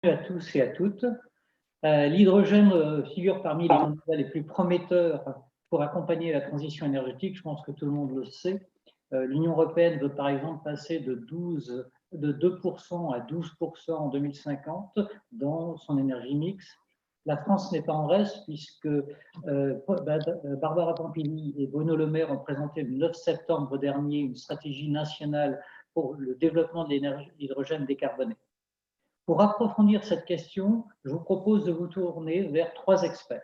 À tous et à toutes. L'hydrogène figure parmi les candidats les plus prometteurs pour accompagner la transition énergétique. Je pense que tout le monde le sait. L'Union européenne veut par exemple passer de 2% à 12% en 2050 dans son énergie mix. La France n'est pas en reste puisque Barbara Pompili et Bruno Le Maire ont présenté le 9 septembre dernier une stratégie nationale pour le développement de l'hydrogène décarboné. Pour approfondir cette question, je vous propose de vous tourner vers 3 experts.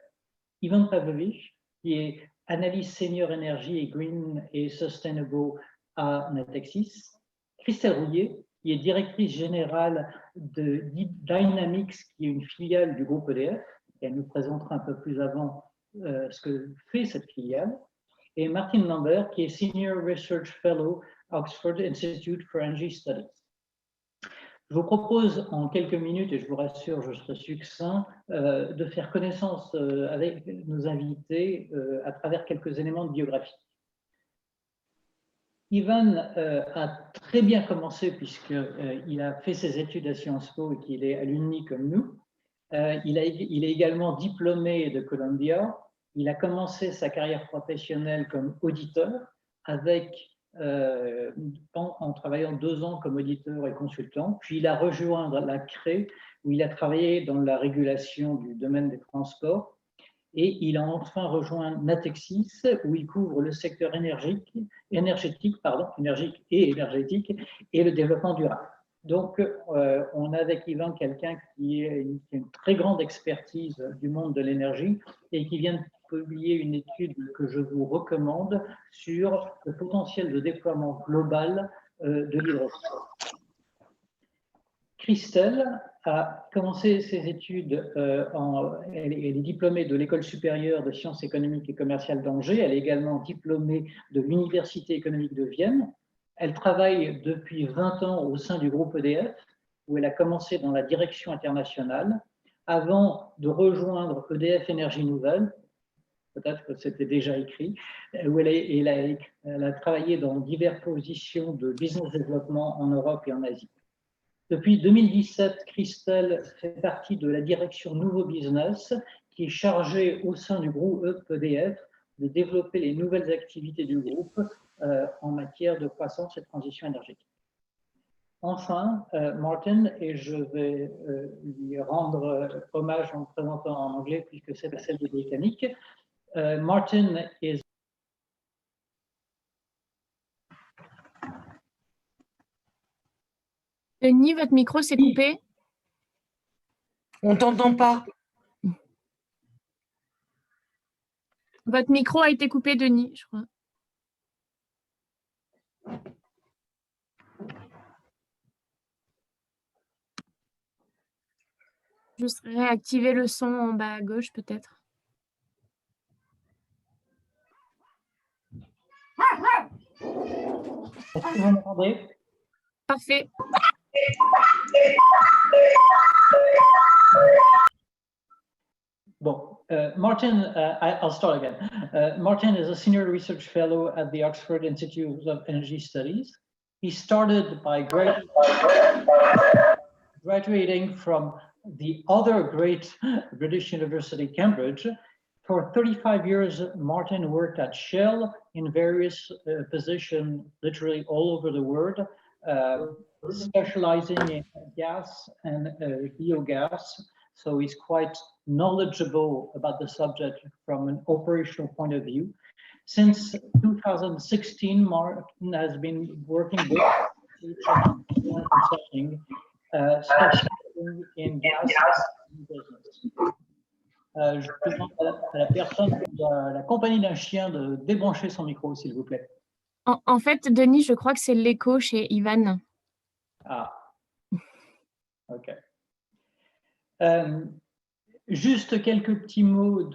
Ivan Pavlovich, qui est analyste senior énergie et green et sustainable à Natixis. Christelle Rouillet, qui est directrice générale de Dynamics, qui est une filiale du groupe EDF. Et elle nous présentera un peu plus avant ce que fait cette filiale. Et Martin Lambert, qui est senior research fellow à Oxford Institute for Energy Studies. Je vous propose en quelques minutes, et je vous rassure, je serai succinct, de faire connaissance avec nos invités à travers quelques éléments de biographie. Ivan a très bien commencé puisqu'il a fait ses études à Sciences Po et qu'il est à l'UNI comme nous. Il est également diplômé de Columbia. Il a commencé sa carrière professionnelle comme auditeur en travaillant 2 ans comme auditeur et consultant, puis il a rejoint la CRE où il a travaillé dans la régulation du domaine des transports et il a enfin rejoint Natixis où il couvre le secteur énergique et le développement durable. Donc, on a avec Ivan quelqu'un qui a une très grande expertise du monde de l'énergie et qui vient de publier une étude que je vous recommande sur le potentiel de déploiement global de l'hydrogène. Christelle a commencé ses études, elle est diplômée de l'École supérieure de sciences économiques et commerciales d'Angers, elle est également diplômée de l'Université économique de Vienne. Elle travaille depuis 20 ans au sein du groupe EDF, où elle a commencé dans la direction internationale, avant de rejoindre EDF Énergie Nouvelle, peut-être que c'était déjà écrit, où elle a travaillé dans diverses positions de business développement en Europe et en Asie. Depuis 2017, Christelle fait partie de la direction Nouveau Business, qui est chargée au sein du groupe EDF de développer les nouvelles activités du groupe en matière de croissance et de transition énergétique. Enfin, Martin, et je vais lui rendre hommage en me présentant en anglais puisque c'est celle de britannique. Martin is Denis, votre micro s'est coupé. On t'entend pas. Votre micro a été coupé, Denis, je crois. Juste réactiver le son en bas à gauche, peut-être. Est-ce que vous m'entendez? Parfait. Bon, Martin, I'll start again. Martin is a senior research fellow at the Oxford Institute of Energy Studies. He started by graduating from the other great British university, Cambridge. For 35 years, Martin worked at Shell in various positions, literally all over the world, specializing in gas and biogas. So he's quite knowledgeable about the subject from an operational point of view. Since 2016, Martin has been working with consulting, specializing in gas business. Je demande à la personne de la compagnie d'un chien de débrancher son micro, s'il vous plaît. En fait, Denis, je crois que c'est l'écho chez Ivan. Ah, ok. Juste quelques petits mots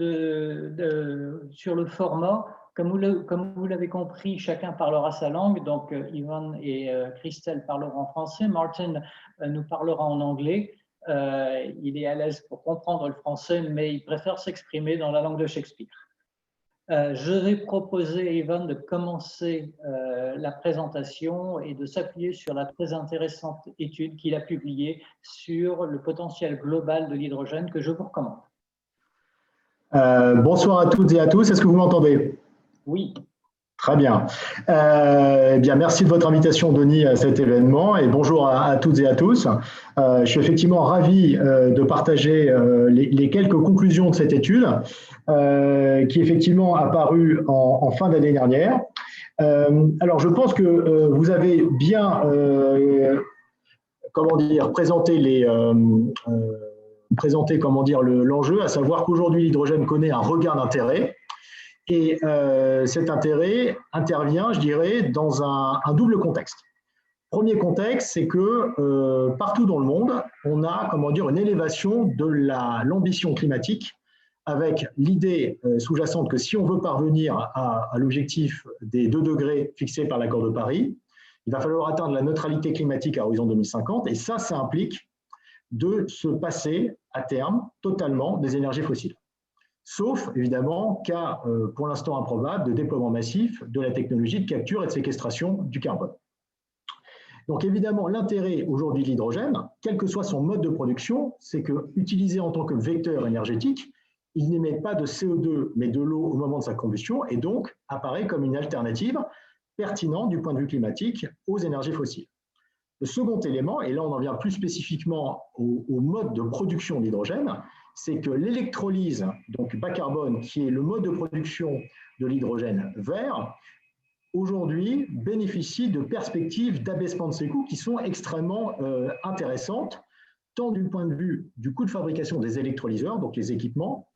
sur le format. Comme vous l'avez compris, chacun parlera sa langue. Donc, Ivan et Christelle parleront en français. Martin nous parlera en anglais. Il est à l'aise pour comprendre le français, mais il préfère s'exprimer dans la langue de Shakespeare. Je vais proposer à Yvonne de commencer la présentation et de s'appuyer sur la très intéressante étude qu'il a publiée sur le potentiel global de l'hydrogène que je vous recommande. Bonsoir à toutes et à tous. Est-ce que vous m'entendez? Oui. Très bien. Eh bien, merci de votre invitation, Denis, à cet événement et bonjour à toutes et à tous. Je suis effectivement ravi de partager les quelques conclusions de cette étude qui effectivement a paru en fin d'année dernière. Alors, je pense que vous avez bien présenté l'enjeu, à savoir qu'aujourd'hui, l'hydrogène connaît un regain d'intérêt. Et cet intérêt intervient, je dirais, dans un double contexte. Premier contexte, c'est que partout dans le monde, on a, une élévation de l'ambition climatique, avec l'idée sous-jacente que si on veut parvenir à l'objectif des 2 degrés fixés par l'accord de Paris, il va falloir atteindre la neutralité climatique à horizon 2050, et ça implique de se passer à terme totalement des énergies fossiles. Sauf, évidemment, cas pour l'instant improbable de déploiement massif de la technologie de capture et de séquestration du carbone. Donc, évidemment, l'intérêt aujourd'hui de l'hydrogène, quel que soit son mode de production, c'est qu'utilisé en tant que vecteur énergétique, il n'émet pas de CO2, mais de l'eau au moment de sa combustion, et donc apparaît comme une alternative pertinente du point de vue climatique aux énergies fossiles. Le second élément, et là on en vient plus spécifiquement au mode de production d'hydrogène, c'est que l'électrolyse, donc bas carbone, qui est le mode de production de l'hydrogène vert, aujourd'hui bénéficie de perspectives d'abaissement de ses coûts qui sont extrêmement intéressantes, tant du point de vue du coût de fabrication des électrolyseurs, donc les équipements,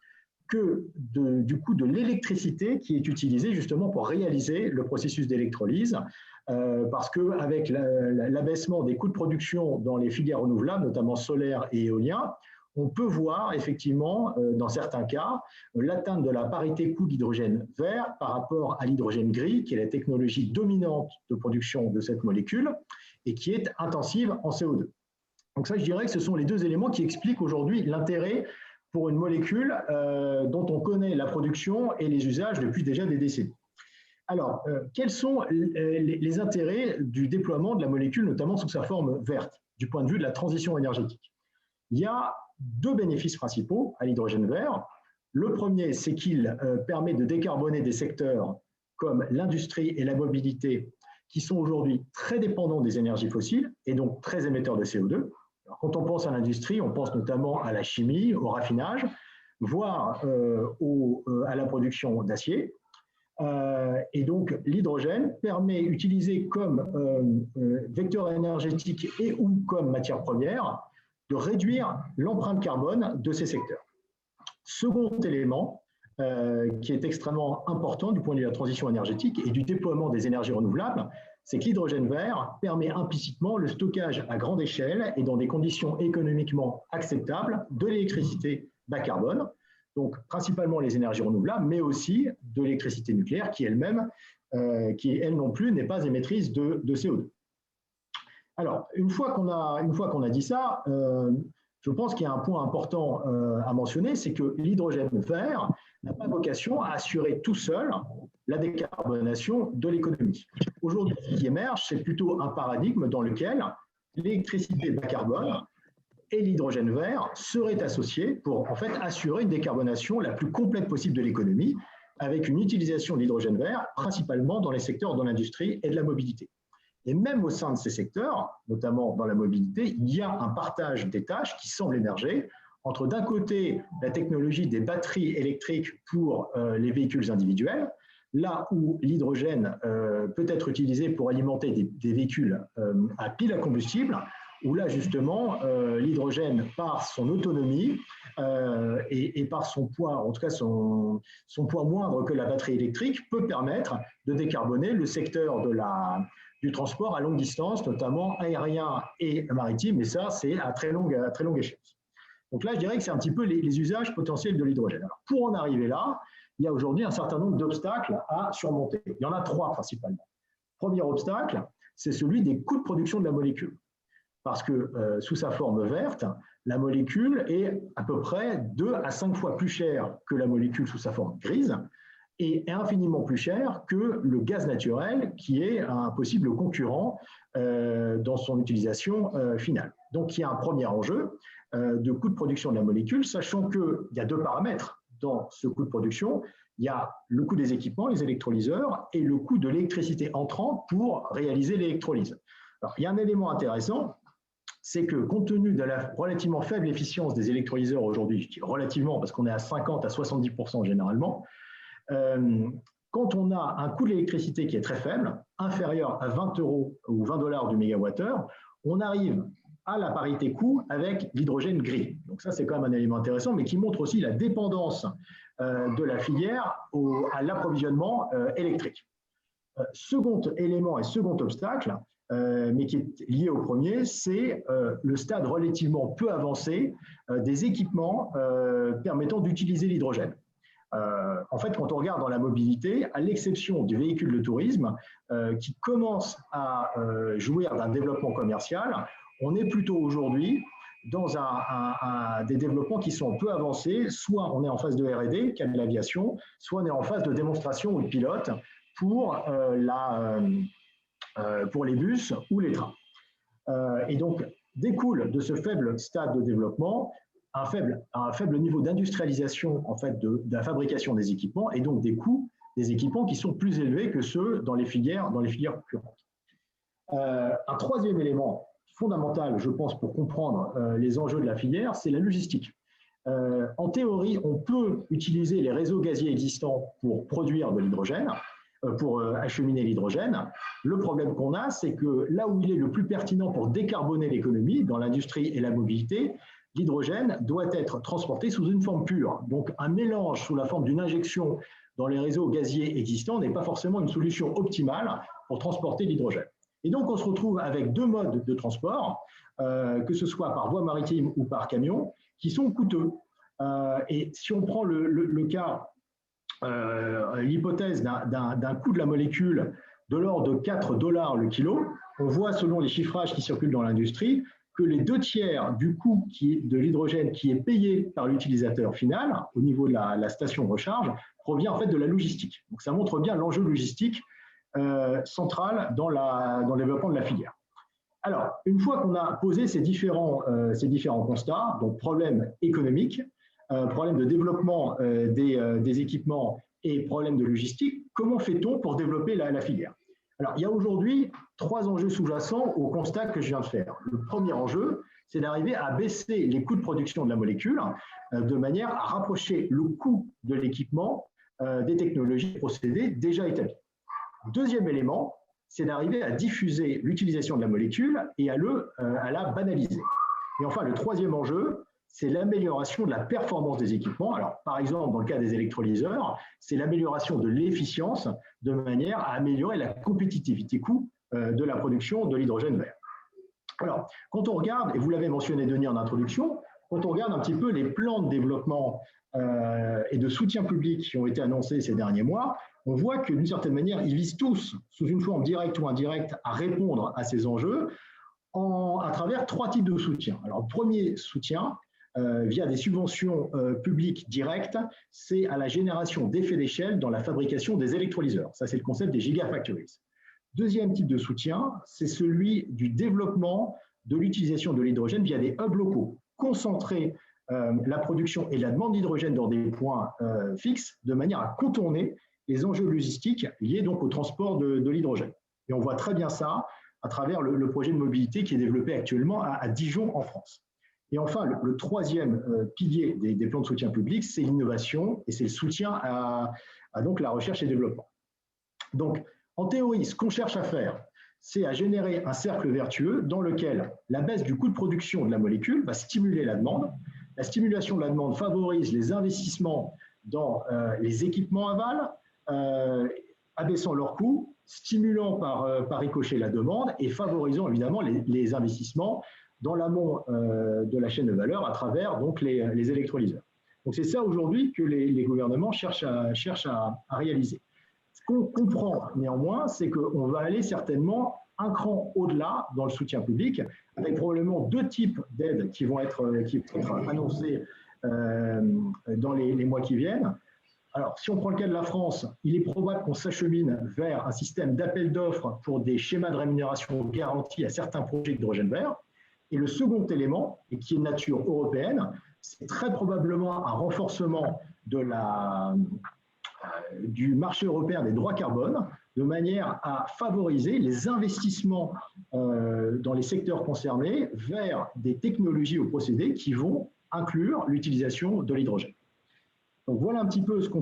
que du coût de l'électricité qui est utilisée justement pour réaliser le processus d'électrolyse, parce qu'avec l'abaissement des coûts de production dans les filières renouvelables, notamment solaire et éolien, on peut voir effectivement, dans certains cas, l'atteinte de la parité coût d'hydrogène vert par rapport à l'hydrogène gris, qui est la technologie dominante de production de cette molécule et qui est intensive en CO2. Donc ça, je dirais que ce sont les 2 éléments qui expliquent aujourd'hui l'intérêt pour une molécule dont on connaît la production et les usages depuis déjà des décennies. Alors, quels sont les intérêts du déploiement de la molécule, notamment sous sa forme verte, du point de vue de la transition énergétique? Il y a 2 bénéfices principaux à l'hydrogène vert. Le premier, c'est qu'il permet de décarboner des secteurs comme l'industrie et la mobilité, qui sont aujourd'hui très dépendants des énergies fossiles et donc très émetteurs de CO2. Alors, quand on pense à l'industrie, on pense notamment à la chimie, au raffinage, voire à la production d'acier. Et donc, l'hydrogène permet, utilisé comme vecteur énergétique et ou comme matière première, de réduire l'empreinte carbone de ces secteurs. Second élément, qui est extrêmement important du point de vue de la transition énergétique et du déploiement des énergies renouvelables, c'est que l'hydrogène vert permet implicitement le stockage à grande échelle et dans des conditions économiquement acceptables de l'électricité bas carbone, donc principalement les énergies renouvelables, mais aussi de l'électricité nucléaire qui elle-même, qui elle non plus n'est pas émettrice de CO2. Alors, une fois qu'on a dit ça, je pense qu'il y a un point important à mentionner, c'est que l'hydrogène vert n'a pas vocation à assurer tout seul la décarbonation de l'économie. Aujourd'hui, ce qui émerge, c'est plutôt un paradigme dans lequel l'électricité bas carbone et l'hydrogène vert seraient associés pour en fait assurer une décarbonation la plus complète possible de l'économie, avec une utilisation de l'hydrogène vert principalement dans les secteurs de l'industrie et de la mobilité. Et même au sein de ces secteurs, notamment dans la mobilité, il y a un partage des tâches qui semble émerger entre d'un côté la technologie des batteries électriques pour les véhicules individuels, là où l'hydrogène peut être utilisé pour alimenter des véhicules à pile à combustible, où là justement l'hydrogène par son autonomie et par son poids, en tout cas son poids moindre que la batterie électrique, peut permettre de décarboner le secteur du transport à longue distance, notamment aérien et maritime, et ça c'est à très longue échéance. Donc là je dirais que c'est un petit peu les usages potentiels de l'hydrogène. Alors pour en arriver là, il y a aujourd'hui un certain nombre d'obstacles à surmonter. Il y en a 3 principalement. Premier obstacle, c'est celui des coûts de production de la molécule. Parce que sous sa forme verte, la molécule est à peu près 2 à 5 fois plus chère que la molécule sous sa forme grise. et est infiniment plus cher que le gaz naturel, qui est un possible concurrent dans son utilisation finale. Donc, il y a un premier enjeu de coût de production de la molécule, sachant qu'il y a deux paramètres dans ce coût de production. Il y a le coût des équipements, les électrolyseurs, et le coût de l'électricité entrante pour réaliser l'électrolyse. Alors, il y a un élément intéressant, c'est que compte tenu de la relativement faible efficience des électrolyseurs aujourd'hui, je dis relativement parce qu'on est à 50 à 70% généralement, quand on a un coût de l'électricité qui est très faible, inférieur à 20 € ou 20 $ du mégawattheure, on arrive à la parité coût avec l'hydrogène gris. Donc ça, c'est quand même un élément intéressant, mais qui montre aussi la dépendance de la filière à l'approvisionnement électrique. Second élément et second obstacle, mais qui est lié au premier, c'est le stade relativement peu avancé des équipements permettant d'utiliser l'hydrogène. En fait, quand on regarde dans la mobilité, à l'exception du véhicule de tourisme qui commence à jouir d'un développement commercial, on est plutôt aujourd'hui dans des développements qui sont peu avancés. Soit on est en phase de R&D, comme l'aviation, soit on est en phase de démonstration ou de pilote pour les bus ou les trains. Et donc, découle de ce faible stade de développement un faible niveau d'industrialisation en fait, de la fabrication des équipements et donc des coûts des équipements qui sont plus élevés que ceux dans les filières concurrentes. Un troisième élément fondamental, je pense, pour comprendre les enjeux de la filière, c'est la logistique. En théorie, on peut utiliser les réseaux gaziers existants pour produire de l'hydrogène, pour acheminer l'hydrogène. Le problème qu'on a, c'est que là où il est le plus pertinent pour décarboner l'économie, dans l'industrie et la mobilité, l'hydrogène doit être transporté sous une forme pure. Donc un mélange sous la forme d'une injection dans les réseaux gaziers existants n'est pas forcément une solution optimale pour transporter l'hydrogène. Et donc on se retrouve avec deux modes de transport, que ce soit par voie maritime ou par camion, qui sont coûteux. Et si on prend le cas, l'hypothèse d'un coût de la molécule de l'ordre de 4 $ le kilo, on voit selon les chiffrages qui circulent dans l'industrie que les 2/3 du coût de l'hydrogène qui est payé par l'utilisateur final au niveau de la station de recharge provient en fait de la logistique. Donc ça montre bien l'enjeu logistique central dans le développement de la filière. Alors, une fois qu'on a posé ces différents constats, donc problème économique, problème de développement des équipements et problème de logistique, comment fait-on pour développer la filière? Alors, il y a aujourd'hui 3 enjeux sous-jacents au constat que je viens de faire. Le premier enjeu, c'est d'arriver à baisser les coûts de production de la molécule de manière à rapprocher le coût de l'équipement des technologies et procédés déjà établis. Deuxième élément, c'est d'arriver à diffuser l'utilisation de la molécule et à la banaliser. Et enfin, le troisième enjeu, c'est l'amélioration de la performance des équipements. Alors, par exemple, dans le cas des électrolyseurs, c'est l'amélioration de l'efficience de manière à améliorer la compétitivité coût de la production de l'hydrogène vert. Alors, quand on regarde, et vous l'avez mentionné, Denis, en introduction, quand on regarde un petit peu les plans de développement et de soutien public qui ont été annoncés ces derniers mois, on voit que d'une certaine manière, ils visent tous, sous une forme directe ou indirecte, à répondre à ces enjeux à travers 3 types de soutien. Alors, le premier soutien, via des subventions publiques directes, c'est à la génération d'effets d'échelle dans la fabrication des électrolyseurs. Ça, c'est le concept des gigafactories. Deuxième type de soutien, c'est celui du développement de l'utilisation de l'hydrogène via des hubs locaux. Concentrer la production et la demande d'hydrogène dans des points fixes de manière à contourner les enjeux logistiques liés donc au transport de l'hydrogène. Et on voit très bien ça à travers le projet de mobilité qui est développé actuellement à Dijon en France. Et enfin, le troisième pilier des plans de soutien public, c'est l'innovation et c'est le soutien à donc la recherche et développement. Donc, en théorie, ce qu'on cherche à faire, c'est à générer un cercle vertueux dans lequel la baisse du coût de production de la molécule va stimuler la demande. La stimulation de la demande favorise les investissements dans les équipements aval, abaissant leurs coûts, stimulant par ricochet la demande et favorisant évidemment les investissements dans l'amont de la chaîne de valeur à travers donc, les électrolyseurs. Donc c'est ça aujourd'hui que les gouvernements cherchent à réaliser. Ce qu'on comprend néanmoins, c'est qu'on va aller certainement un cran au-delà dans le soutien public, avec probablement 2 types d'aides qui vont être annoncées dans les mois qui viennent. Alors, si on prend le cas de la France, il est probable qu'on s'achemine vers un système d'appel d'offres pour des schémas de rémunération garantis à certains projets d'hydrogène vert. Et le second élément, et qui est de nature européenne, c'est très probablement un renforcement du marché européen des droits carbone, de manière à favoriser les investissements dans les secteurs concernés vers des technologies ou procédés qui vont inclure l'utilisation de l'hydrogène. Donc voilà un petit peu ce qu'on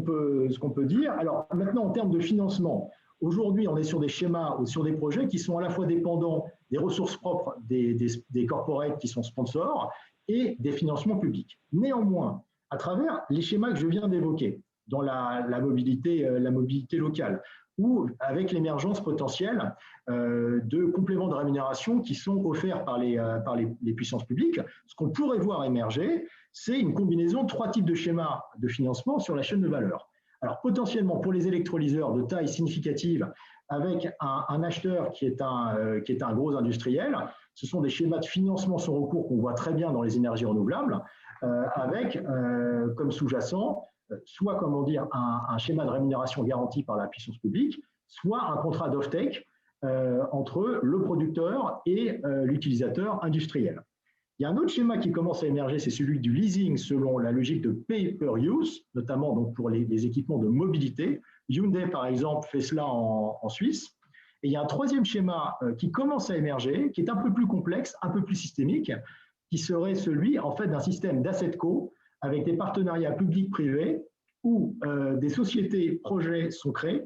peut dire. Alors maintenant, en termes de financement, aujourd'hui, on est sur des schémas ou sur des projets qui sont à la fois dépendants des ressources propres des corporates qui sont sponsors et des financements publics. Néanmoins, à travers les schémas que je viens d'évoquer, dans la mobilité locale, ou avec l'émergence potentielle de compléments de rémunération qui sont offerts par les puissances publiques, ce qu'on pourrait voir émerger, c'est une combinaison de 3 types de schémas de financement sur la chaîne de valeur. Alors potentiellement pour les électrolyseurs de taille significative, avec un acheteur qui est un gros industriel, ce sont des schémas de financement sans recours qu'on voit très bien dans les énergies renouvelables, avec comme sous-jacent soit un schéma de rémunération garanti par la puissance publique, soit un contrat d'off-take entre le producteur et l'utilisateur industriel. Il y a un autre schéma qui commence à émerger, c'est celui du leasing selon la logique de pay per use, notamment donc pour les équipements de mobilité. Hyundai, par exemple, fait cela en Suisse. Et il y a un troisième schéma qui commence à émerger, qui est un peu plus complexe, un peu plus systémique, qui serait celui en fait d'un système d'asset co avec des partenariats publics-privés où des sociétés projets sont créées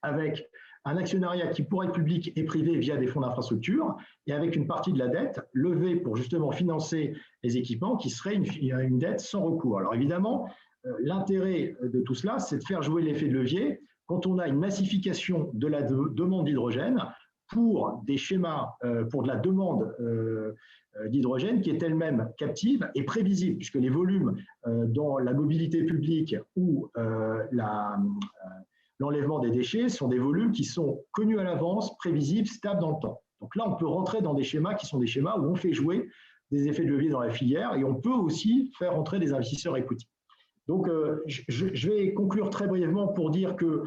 avec un actionnariat qui pourrait être public et privé via des fonds d'infrastructure et avec une partie de la dette levée pour justement financer les équipements qui serait une dette sans recours. Alors évidemment, l'intérêt de tout cela, c'est de faire jouer l'effet de levier quand on a une massification de la demande d'hydrogène pour des schémas, pour de la demande d'hydrogène qui est elle-même captive et prévisible, puisque les volumes dans la mobilité publique ou l'enlèvement des déchets sont des volumes qui sont connus à l'avance, prévisibles, stables dans le temps. Donc là, on peut rentrer dans des schémas qui sont des schémas où on fait jouer des effets de levier dans la filière et on peut aussi faire entrer des investisseurs equity. Donc, je vais conclure très brièvement pour dire que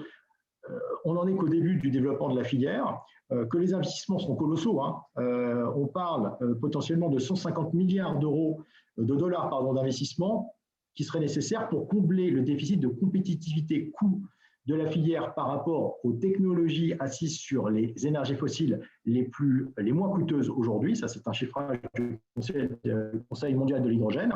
on n'en est qu'au début du développement de la filière, que les investissements sont colossaux. On parle potentiellement de 150 milliards de dollars d'investissement qui seraient nécessaires pour combler le déficit de compétitivité coût de la filière par rapport aux technologies assises sur les énergies fossiles les moins coûteuses aujourd'hui. Ça, c'est un chiffrage du Conseil mondial de l'hydrogène.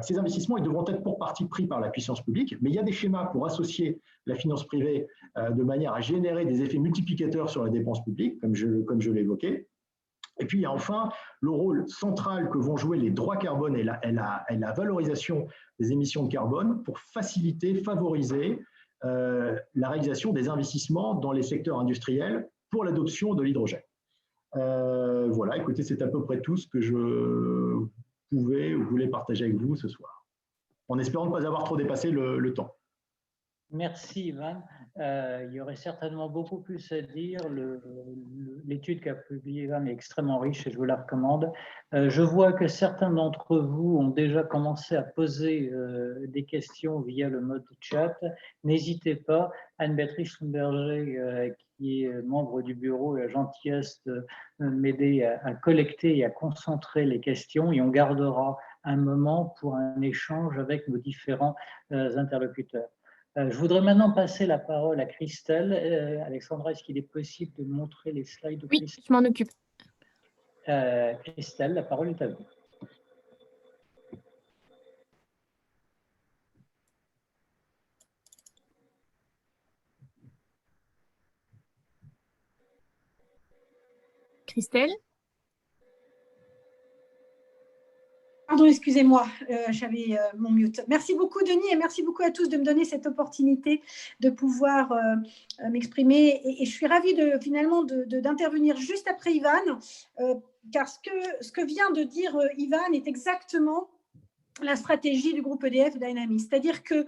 Ces investissements ils devront être pour partie pris par la puissance publique, mais il y a des schémas pour associer la finance privée de manière à générer des effets multiplicateurs sur la dépense publique, comme je l'ai évoqué. Et puis, il y a enfin le rôle central que vont jouer les droits carbone et la valorisation des émissions de carbone pour favoriser la réalisation des investissements dans les secteurs industriels pour l'adoption de l'hydrogène. Voilà, écoutez, c'est à peu près tout ce que je pouvais ou voulais partager avec vous ce soir, en espérant ne pas avoir trop dépassé le temps. Merci Ivan. Il y aurait certainement beaucoup plus à dire. L'étude qu'a publiée Ivan est extrêmement riche et je vous la recommande. Je vois que certains d'entre vous ont déjà commencé à poser des questions via le mode chat. N'hésitez pas. Anne-Béatrice Schlumberger, qui est membre du bureau, a la gentillesse de m'aider à collecter et à concentrer les questions et on gardera un moment pour un échange avec nos différents interlocuteurs. Je voudrais maintenant passer la parole à Christelle. Alexandra, est-ce qu'il est possible de montrer les slides de Christelle? Oui, je m'en occupe. Christelle, la parole est à vous. Christelle? Pardon, excusez-moi, j'avais mon mute. Merci beaucoup, Denis, et merci beaucoup à tous de me donner cette opportunité de pouvoir m'exprimer. Et je suis ravie finalement d'intervenir juste après Ivan, car ce que vient de dire Ivan est exactement la stratégie du groupe EDF Dynamics. C'est-à-dire que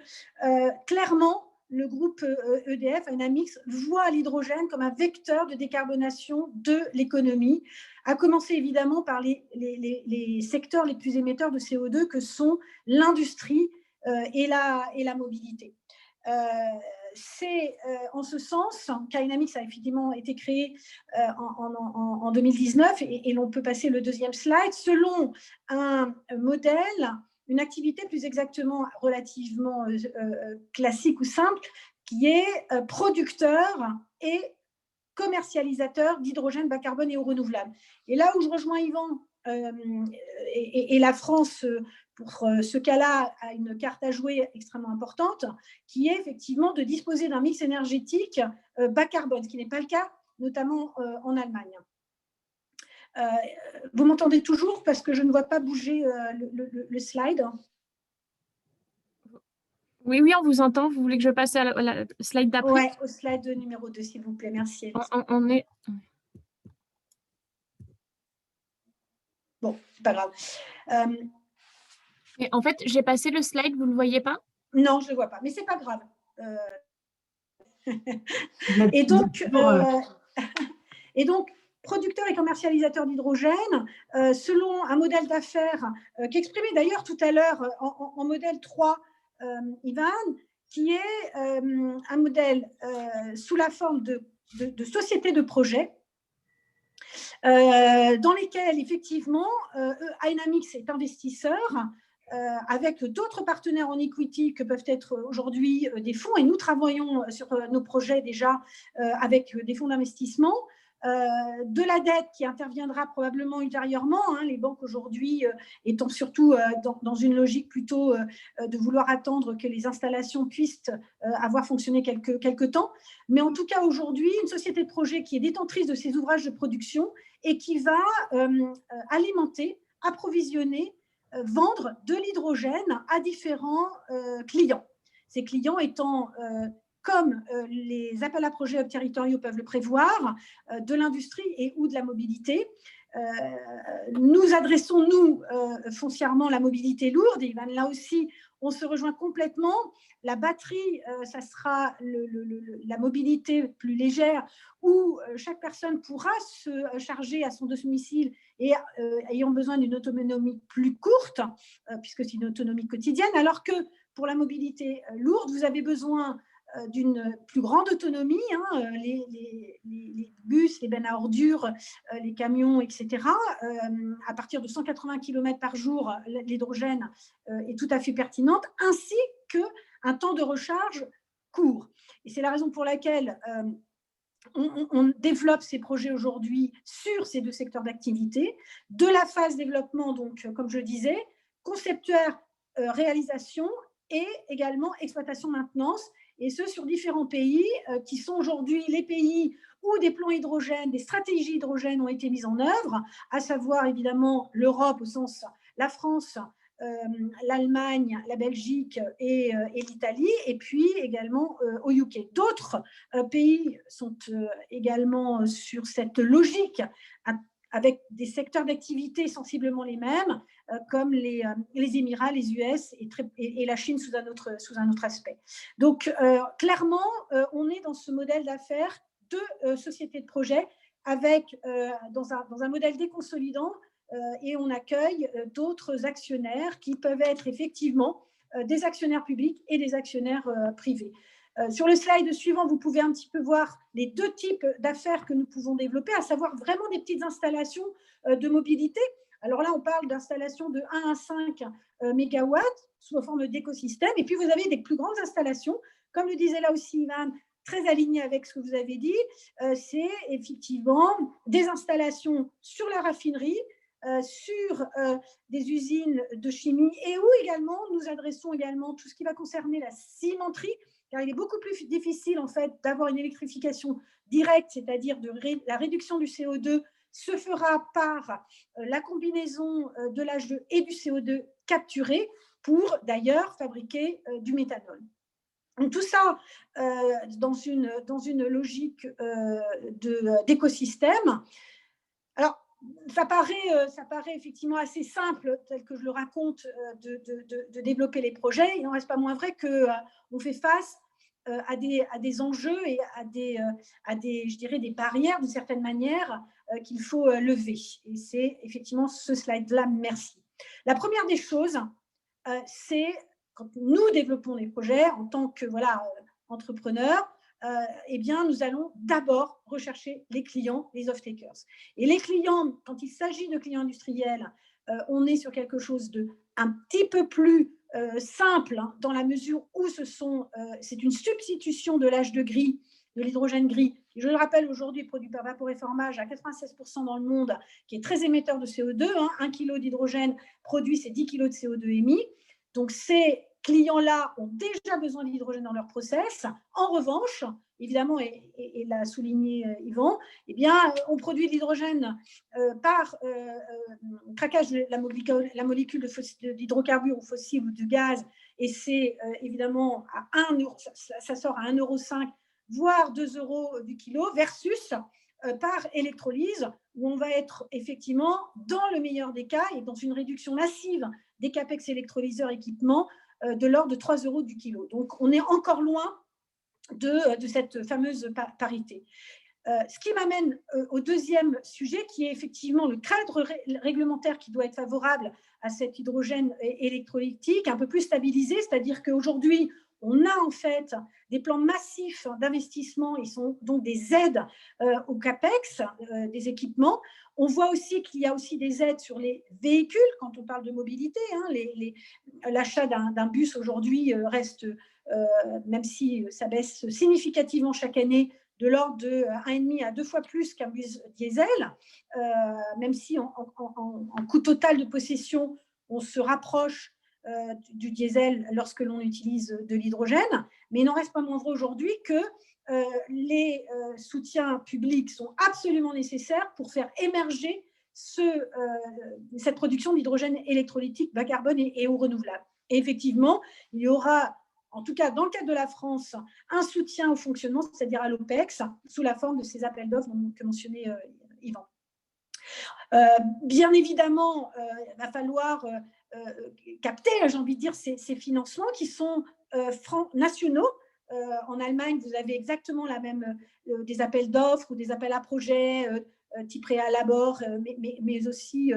clairement, le groupe EDF Dynamics voit l'hydrogène comme un vecteur de décarbonation de l'économie, à commencer évidemment par les secteurs les plus émetteurs de CO2 que sont l'industrie et la mobilité. c'est en ce sens qu'Aynamix a effectivement été créé en 2019 et l'on peut passer le deuxième slide, selon un modèle, une activité plus exactement relativement classique ou simple, qui est producteur et commercialisateur d'hydrogène bas carbone et eau renouvelable. Et là où je rejoins Yvan, et la France, pour ce cas-là, a une carte à jouer extrêmement importante, qui est effectivement de disposer d'un mix énergétique bas carbone, ce qui n'est pas le cas, notamment en Allemagne. Vous m'entendez toujours parce que je ne vois pas bouger le slide. Oui, oui, on vous entend. Vous voulez que je passe à la slide d'après? Oui, au slide numéro 2, s'il vous plaît. Merci. On est... Bon, c'est pas grave. Et en fait, j'ai passé le slide, vous ne le voyez pas? Non, je ne le vois pas, mais ce n'est pas grave. Et donc, producteur et commercialisateur d'hydrogène, selon un modèle d'affaires qu'exprimait d'ailleurs tout à l'heure en modèle 3, Yvan, qui est un modèle sous la forme de société de projet, dans lesquelles, effectivement, Aynamix est investisseur, avec d'autres partenaires en equity que peuvent être aujourd'hui des fonds, et nous travaillons sur nos projets déjà avec des fonds d'investissement, de la dette qui interviendra probablement ultérieurement, hein, les banques aujourd'hui étant surtout dans une logique plutôt de vouloir attendre que les installations puissent avoir fonctionné quelque temps, mais en tout cas aujourd'hui une société de projet qui est détentrice de ces ouvrages de production et qui va alimenter, approvisionner, vendre de l'hydrogène à différents clients. Ces clients étant, comme les appels à projets territoriaux peuvent le prévoir, de l'industrie et ou de la mobilité. Nous adressons, nous, foncièrement la mobilité lourde. Et là aussi, on se rejoint complètement. La batterie, ça sera la mobilité plus légère où chaque personne pourra se charger à son domicile et ayant besoin d'une autonomie plus courte, puisque c'est une autonomie quotidienne, alors que pour la mobilité lourde, vous avez besoin d'une plus grande autonomie, hein, les bus, les bennes à ordures, les camions, etc. À partir de 180 km par jour, l'hydrogène est tout à fait pertinente, ainsi qu'un temps de recharge court. Et c'est la raison pour laquelle on développe ces projets aujourd'hui sur ces deux secteurs d'activité, de la phase développement, donc comme je disais, conceptuaire, réalisation et également exploitation-maintenance, et ce sur différents pays qui sont aujourd'hui les pays où des plans hydrogène, des stratégies hydrogène ont été mises en œuvre, à savoir évidemment l'Europe au sens la France, l'Allemagne, la Belgique et l'Italie, et puis également au UK. D'autres pays sont également sur cette logique avec des secteurs d'activité sensiblement les mêmes, comme les Émirats, les US et la Chine sous un autre aspect. Donc, clairement, on est dans ce modèle d'affaires de société de projet avec, dans un modèle déconsolidant, et on accueille d'autres actionnaires qui peuvent être effectivement des actionnaires publics et des actionnaires privés. Sur le slide suivant, vous pouvez un petit peu voir les deux types d'affaires que nous pouvons développer, à savoir vraiment des petites installations de mobilité. Alors là, on parle d'installations de 1 à 5 mégawatts sous forme d'écosystème. Et puis, vous avez des plus grandes installations, comme le disait là aussi Yvan, très aligné avec ce que vous avez dit, c'est effectivement des installations sur la raffinerie, sur des usines de chimie, et où également nous adressons également tout ce qui va concerner la cimenterie, car il est beaucoup plus difficile en fait d'avoir une électrification directe, c'est-à-dire la réduction du CO2 se fera par la combinaison de l'H2 et du CO2 capturé pour d'ailleurs fabriquer du méthanol. Donc tout ça dans une logique d'écosystème. Alors, ça paraît effectivement assez simple, tel que je le raconte, de développer les projets. Il n'en reste pas moins vrai qu'on fait face à des enjeux et à des, je dirais, des barrières, d'une certaine manière, qu'il faut lever. Et c'est effectivement ce slide-là, merci. La première des choses, c'est quand nous développons des projets en tant que entrepreneurs, eh bien, nous allons d'abord rechercher les clients, les off-takers. Et les clients, quand il s'agit de clients industriels, on est sur quelque chose de un petit peu plus simple, hein, dans la mesure où c'est une substitution de l'âge de gris, de l'hydrogène gris, qui, je le rappelle, aujourd'hui produit par vaporéformage à 96% dans le monde, qui est très émetteur de CO2. Hein, 1 kg d'hydrogène produit, c'est 10 kg de CO2 émis. Donc, ces clients-là ont déjà besoin d'hydrogène dans leur process. En revanche, évidemment, et l'a souligné Yvan, eh bien, on produit de l'hydrogène par craquage de la molécule d'hydrocarbures fossiles ou de gaz, et c'est évidemment à 1 euro, ça sort à 1,5 €, voire 2 € du kilo, versus par électrolyse, où on va être effectivement, dans le meilleur des cas, et dans une réduction massive des capex électrolyseurs équipements, de l'ordre de 3 € du kilo. Donc, on est encore loin de cette fameuse parité. Ce qui m'amène au deuxième sujet, qui est effectivement le cadre réglementaire qui doit être favorable à cet hydrogène électrolytique, un peu plus stabilisé, c'est-à-dire qu'aujourd'hui, on a en fait des plans massifs d'investissement, ils sont donc des aides au CAPEX, des équipements. On voit aussi qu'il y a aussi des aides sur les véhicules, quand on parle de mobilité. Hein, l'achat d'un bus aujourd'hui reste, même si ça baisse significativement chaque année, de l'ordre de 1,5 à 2 fois plus qu'un bus diesel, même si en coût total de possession, on se rapproche du diesel lorsque l'on utilise de l'hydrogène. Mais il n'en reste pas moins vrai aujourd'hui que les soutiens publics sont absolument nécessaires pour faire émerger cette production d'hydrogène électrolytique bas carbone et eau renouvelable. Et effectivement, il y aura, en tout cas dans le cadre de la France, un soutien au fonctionnement, c'est-à-dire à l'OPEX, sous la forme de ces appels d'offres que mentionnait Yvan. Bien évidemment, il va falloir capter, j'ai envie de dire, ces financements qui sont nationaux. En Allemagne, vous avez exactement la même, des appels d'offres ou des appels à projets type Réalabor, mais aussi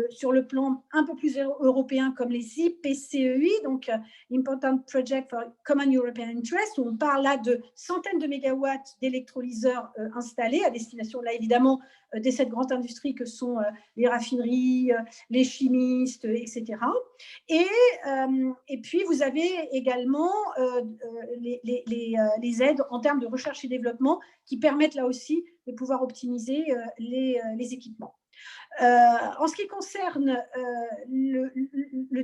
sur le plan un peu plus européen comme les IPCEI, donc Important Project for Common European Interest, où on parle là de centaines de mégawatts d'électrolyseurs installés à destination, là évidemment, des 7 grandes industries que sont les raffineries, les chimistes, etc. Et puis, vous avez également les aides en termes de recherche et développement qui permettent là aussi de pouvoir optimiser les équipements. En ce qui concerne les 2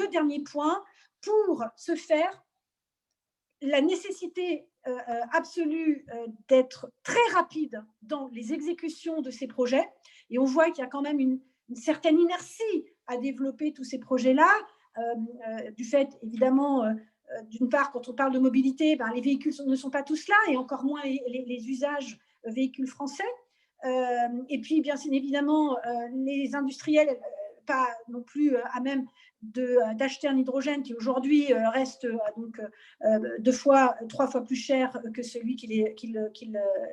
derniers points, pour ce faire, la nécessité absolue d'être très rapide dans les exécutions de ces projets, et on voit qu'il y a quand même une certaine inertie à développer tous ces projets-là, du fait évidemment, d'une part, quand on parle de mobilité, les véhicules ne sont pas tous là, et encore moins les usages véhicules français. Et puis, bien évidemment, les industriels, pas non plus à même d'acheter un hydrogène qui aujourd'hui reste donc 3 fois plus cher que celui qui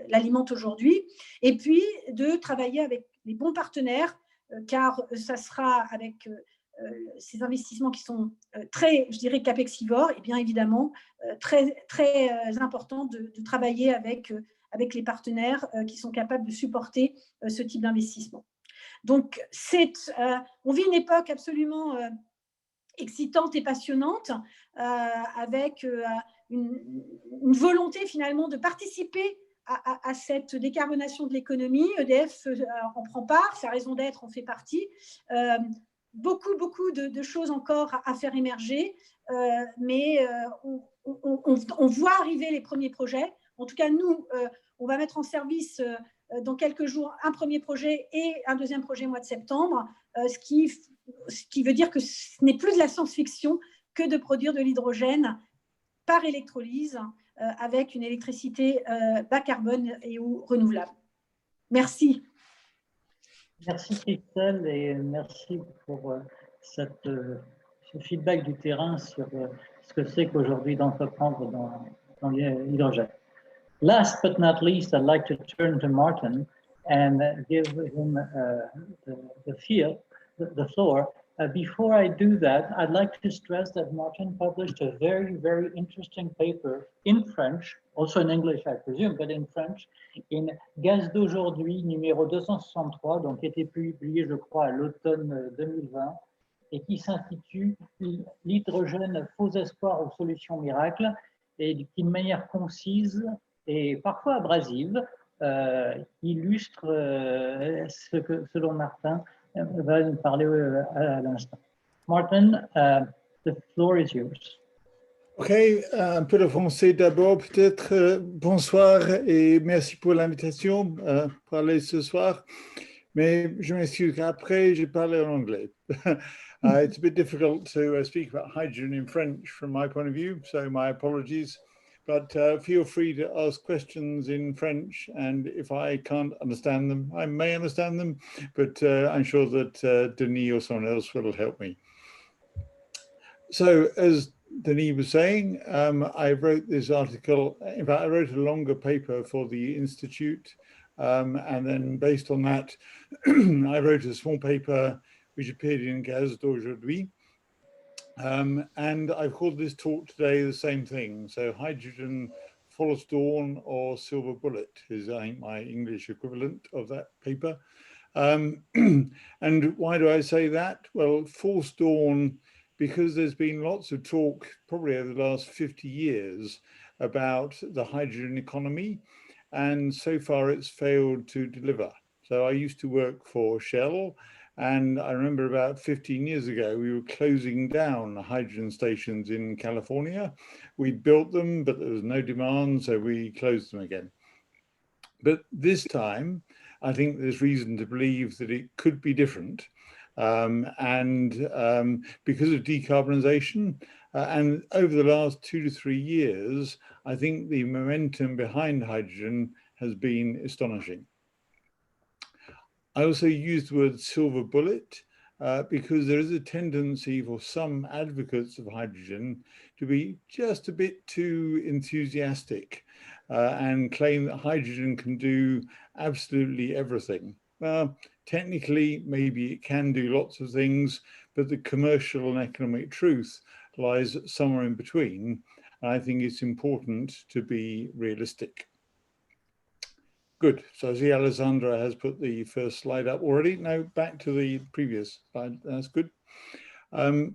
l'alimente aujourd'hui. Et puis, de travailler avec les bons partenaires, car ça sera avec ces investissements qui sont très, je dirais, capexivores, et bien évidemment, très, très important de travailler avec les partenaires qui sont capables de supporter ce type d'investissement. Donc, on vit une époque absolument excitante et passionnante, avec une volonté finalement de participer à cette décarbonation de l'économie. EDF en prend part, sa raison d'être en fait partie. Beaucoup de choses encore à faire émerger, mais on voit arriver les premiers projets. En tout cas, nous, on va mettre en service dans quelques jours un premier projet et un deuxième projet au mois de septembre, ce qui veut dire que ce n'est plus de la science-fiction que de produire de l'hydrogène par électrolyse avec une électricité bas carbone et ou renouvelable. Merci. Merci Christelle, et merci pour ce feedback du terrain sur ce que c'est qu'aujourd'hui d'entreprendre dans l'hydrogène. Last but not least, I'd like to turn to Martin and give him the floor Before I do that, I'd like to stress that Martin published a very, very interesting paper in French, also in English, I presume, but in French, in Gaz d'aujourd'hui, numéro 263, donc qui a été publié, je crois, à l'automne 2020, et qui s'intitule L'hydrogène, faux espoir ou solution miracle, et qui, de manière concise et parfois abrasive, illustre ce dont Martin va nous parler à l'instant. Martin, the floor is yours. Ok, un peu de français d'abord, peut-être. Bonsoir et merci pour l'invitation à parler ce soir. Mais je m'excuse qu'après, j'ai parlé en anglais. It's a bit difficult to speak about hydrogen in French from my point of view, so my apologies. But feel free to ask questions in French, and if I can't understand them, I may understand them, but I'm sure that Denis or someone else will help me. So, as Denis was saying, I wrote this article. In fact, I wrote a longer paper for the Institute, and then based on that, I wrote a small paper which appeared in Gaz d'aujourd'hui. And I've called this talk today the same thing. So hydrogen, false dawn, or silver bullet is, I think, my English equivalent of that paper. And why do I say that? Well, false dawn, because there's been lots of talk, probably over the last 50 years, about the hydrogen economy. And so far it's failed to deliver. So I used to work for Shell. And I remember about 15 years ago, we were closing down hydrogen stations in California. We'd built them, but there was no demand, so we closed them again. But this time, I think there's reason to believe that it could be different. Because of decarbonisation, and over the last 2 to 3 years, I think the momentum behind hydrogen has been astonishing. I also use the word silver bullet because there is a tendency for some advocates of hydrogen to be just a bit too enthusiastic and claim that hydrogen can do absolutely everything. Well, technically, maybe it can do lots of things, but the commercial and economic truth lies somewhere in between. And I think it's important to be realistic. Good. So I see Alessandra has put the first slide up already. Now back to the previous slide. That's good. So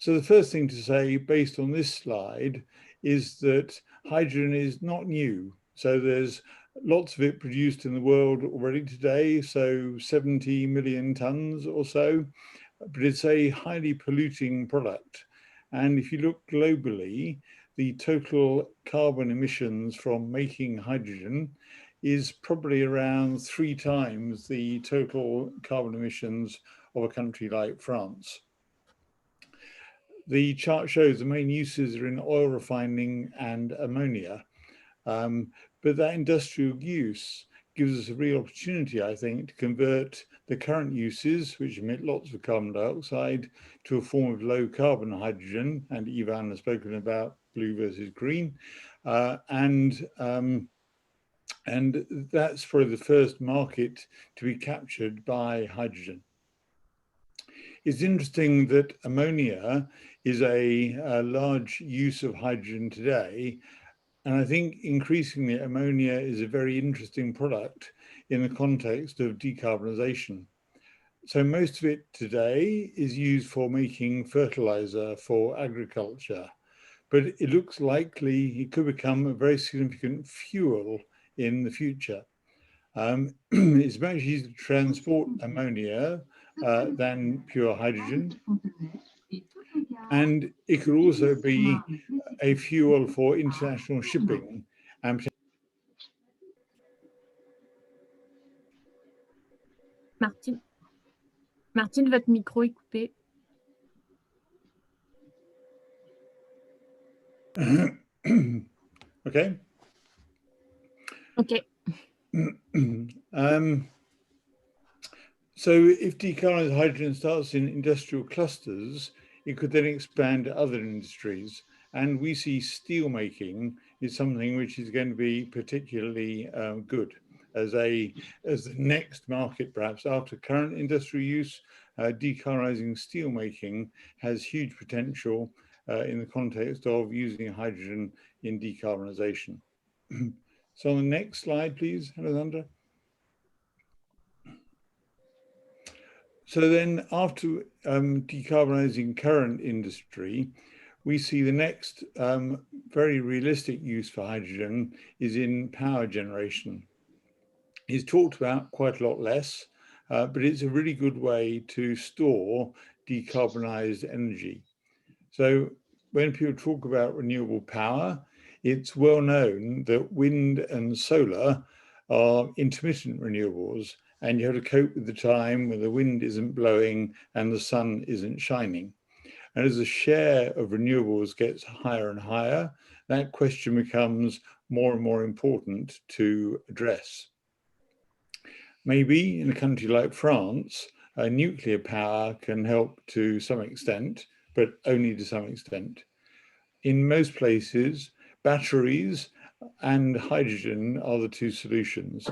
the first thing to say based on this slide is that hydrogen is not new. So there's lots of it produced in the world already today, so 70 million tons or so, but it's a highly polluting product. And if you look globally, the total carbon emissions from making hydrogen is probably around 3 times the total carbon emissions of a country like France. The chart shows the main uses are in oil refining and ammonia, but that industrial use gives us a real opportunity, I think, to convert the current uses, which emit lots of carbon dioxide, to a form of low carbon hydrogen, and Ivan has spoken about blue versus green, and that's probably the first market to be captured by hydrogen. It's interesting that ammonia is a large use of hydrogen today. And I think increasingly ammonia is a very interesting product in the context of decarbonisation. So most of it today is used for making fertilizer for agriculture, but it looks likely it could become a very significant fuel in the future. It's much easier to transport ammonia than pure hydrogen. And it could also be a fuel for international shipping. Martine, votre micro est coupé. Okay. Okay. So if decarbonised hydrogen starts in industrial clusters, it could then expand to other industries. And we see steel making is something which is going to be particularly good as the next market, perhaps after current industrial use, decarbonizing steelmaking has huge potential in the context of using hydrogen in decarbonization. So on the next slide, please, Alessandra. So then after decarbonizing current industry, we see the next very realistic use for hydrogen is in power generation. It's talked about quite a lot less, but it's a really good way to store decarbonized energy. So when people talk about renewable power, it's well known that wind and solar are intermittent renewables, and you have to cope with the time when the wind isn't blowing and the sun isn't shining. And as the share of renewables gets higher and higher, that question becomes more and more important to address. Maybe in a country like France, nuclear power can help to some extent, but only to some extent. In most places, batteries and hydrogen are the two solutions.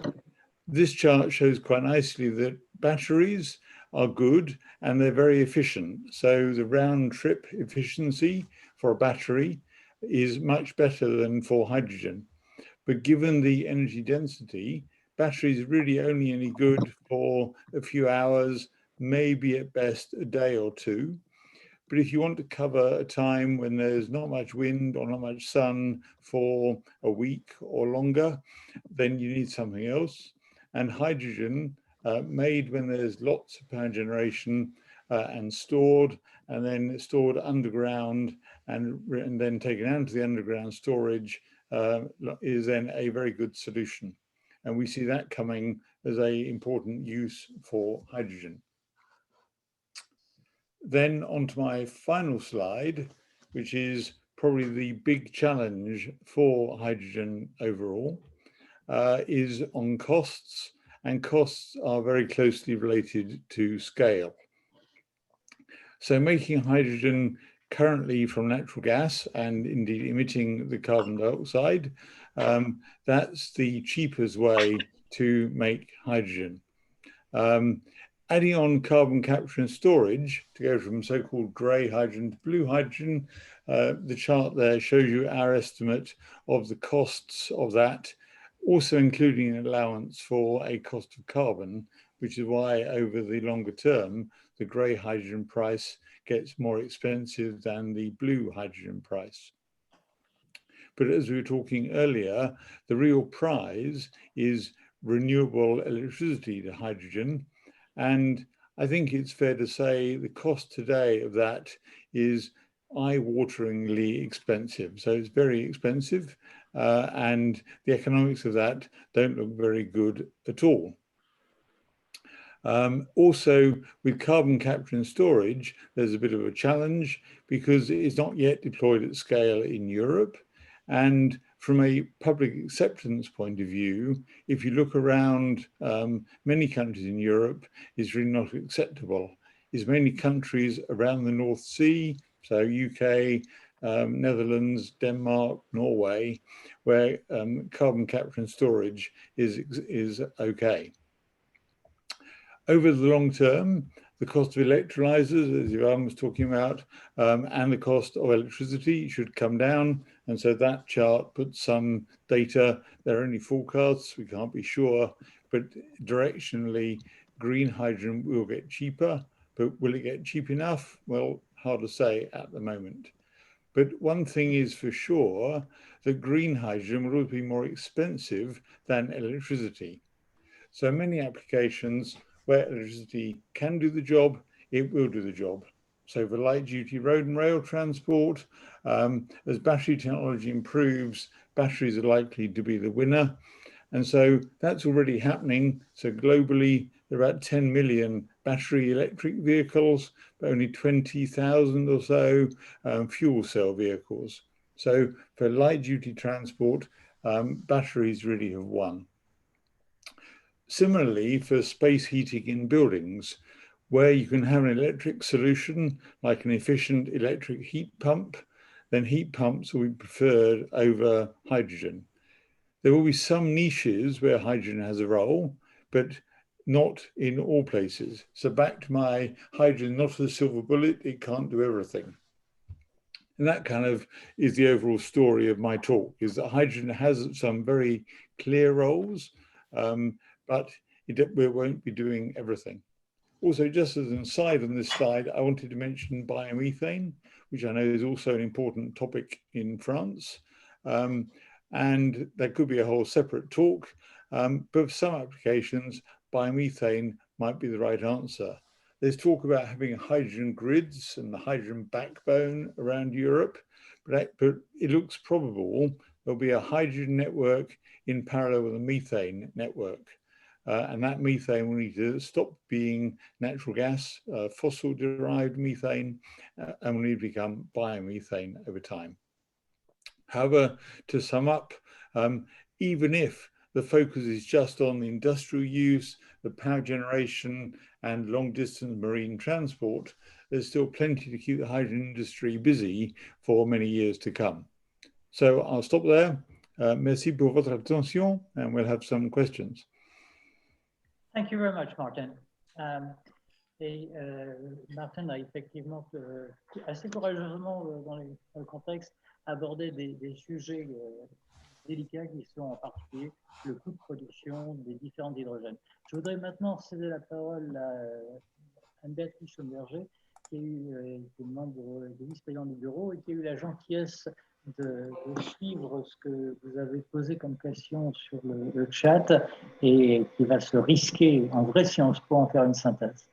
This chart shows quite nicely that batteries are good and they're very efficient. So the round trip efficiency for a battery is much better than for hydrogen. But given the energy density, batteries are really only any good for a few hours, maybe at best a day or two. But if you want to cover a time when there's not much wind or not much sun for a week or longer, then you need something else. And hydrogen, made when there's lots of power generation and then stored underground and then taken out to the underground storage, is then a very good solution. And we see that coming as an important use for hydrogen. Then onto my final slide, which is probably the big challenge for hydrogen overall, is on costs, and costs are very closely related to scale. So making hydrogen currently from natural gas and indeed emitting the carbon dioxide, that's the cheapest way to make hydrogen. Adding on carbon capture and storage to go from so-called grey hydrogen to blue hydrogen, the chart there shows you our estimate of the costs of that, also including an allowance for a cost of carbon, which is why over the longer term, the grey hydrogen price gets more expensive than the blue hydrogen price. But as we were talking earlier, the real prize is renewable electricity to hydrogen. And I think it's fair to say the cost today of that is eye-wateringly expensive. So it's very expensive, and the economics of that don't look very good at all. Also, with carbon capture and storage, there's a bit of a challenge because it's not yet deployed at scale in Europe. And from a public acceptance point of view, if you look around many countries in Europe, it's really not acceptable. It's mainly countries around the North Sea, so UK, Netherlands, Denmark, Norway, where carbon capture and storage is okay. Over the long term, the cost of electrolyzers, as Ivan was talking about, and the cost of electricity should come down. And so that chart puts some data. They're only forecasts, we can't be sure, but directionally, green hydrogen will get cheaper, but will it get cheap enough? Well, hard to say at the moment. But one thing is for sure, that green hydrogen will always be more expensive than electricity. So many applications where electricity can do the job, it will do the job. So for light duty road and rail transport, as battery technology improves, batteries are likely to be the winner. And so that's already happening. So globally, there are about 10 million battery electric vehicles, but only 20,000 or so fuel cell vehicles. So for light duty transport, batteries really have won. Similarly, for space heating in buildings, where you can have an electric solution, like an efficient electric heat pump, then heat pumps will be preferred over hydrogen. There will be some niches where hydrogen has a role, but not in all places. So back to my hydrogen, not a silver bullet, it can't do everything. And that kind of is the overall story of my talk, is that hydrogen has some very clear roles, but we won't be doing everything. Also, just as an aside on this slide, I wanted to mention biomethane, which I know is also an important topic in France. And that could be a whole separate talk, but for some applications, biomethane might be the right answer. There's talk about having hydrogen grids and the hydrogen backbone around Europe, but it looks probable there'll be a hydrogen network in parallel with a methane network. And that methane will need to stop being natural gas, fossil-derived methane, and will need to become biomethane over time. However, to sum up, even if the focus is just on the industrial use, the power generation, and long-distance marine transport, there's still plenty to keep the hydrogen industry busy for many years to come. So I'll stop there. Merci pour votre attention, and we'll have some questions. Thank you very much, Martin. Martin a effectivement assez courageusement, dans le contexte, abordé des sujets délicats qui sont en particulier le coût de production des différents hydrogènes. Je voudrais maintenant céder la parole à Anne-Béatrice Schomberger, qui est membre du vice-président du bureau et qui a eu la gentillesse de suivre ce que vous avez posé comme question sur le chat et qui va se risquer en vraie science pour en faire une synthèse.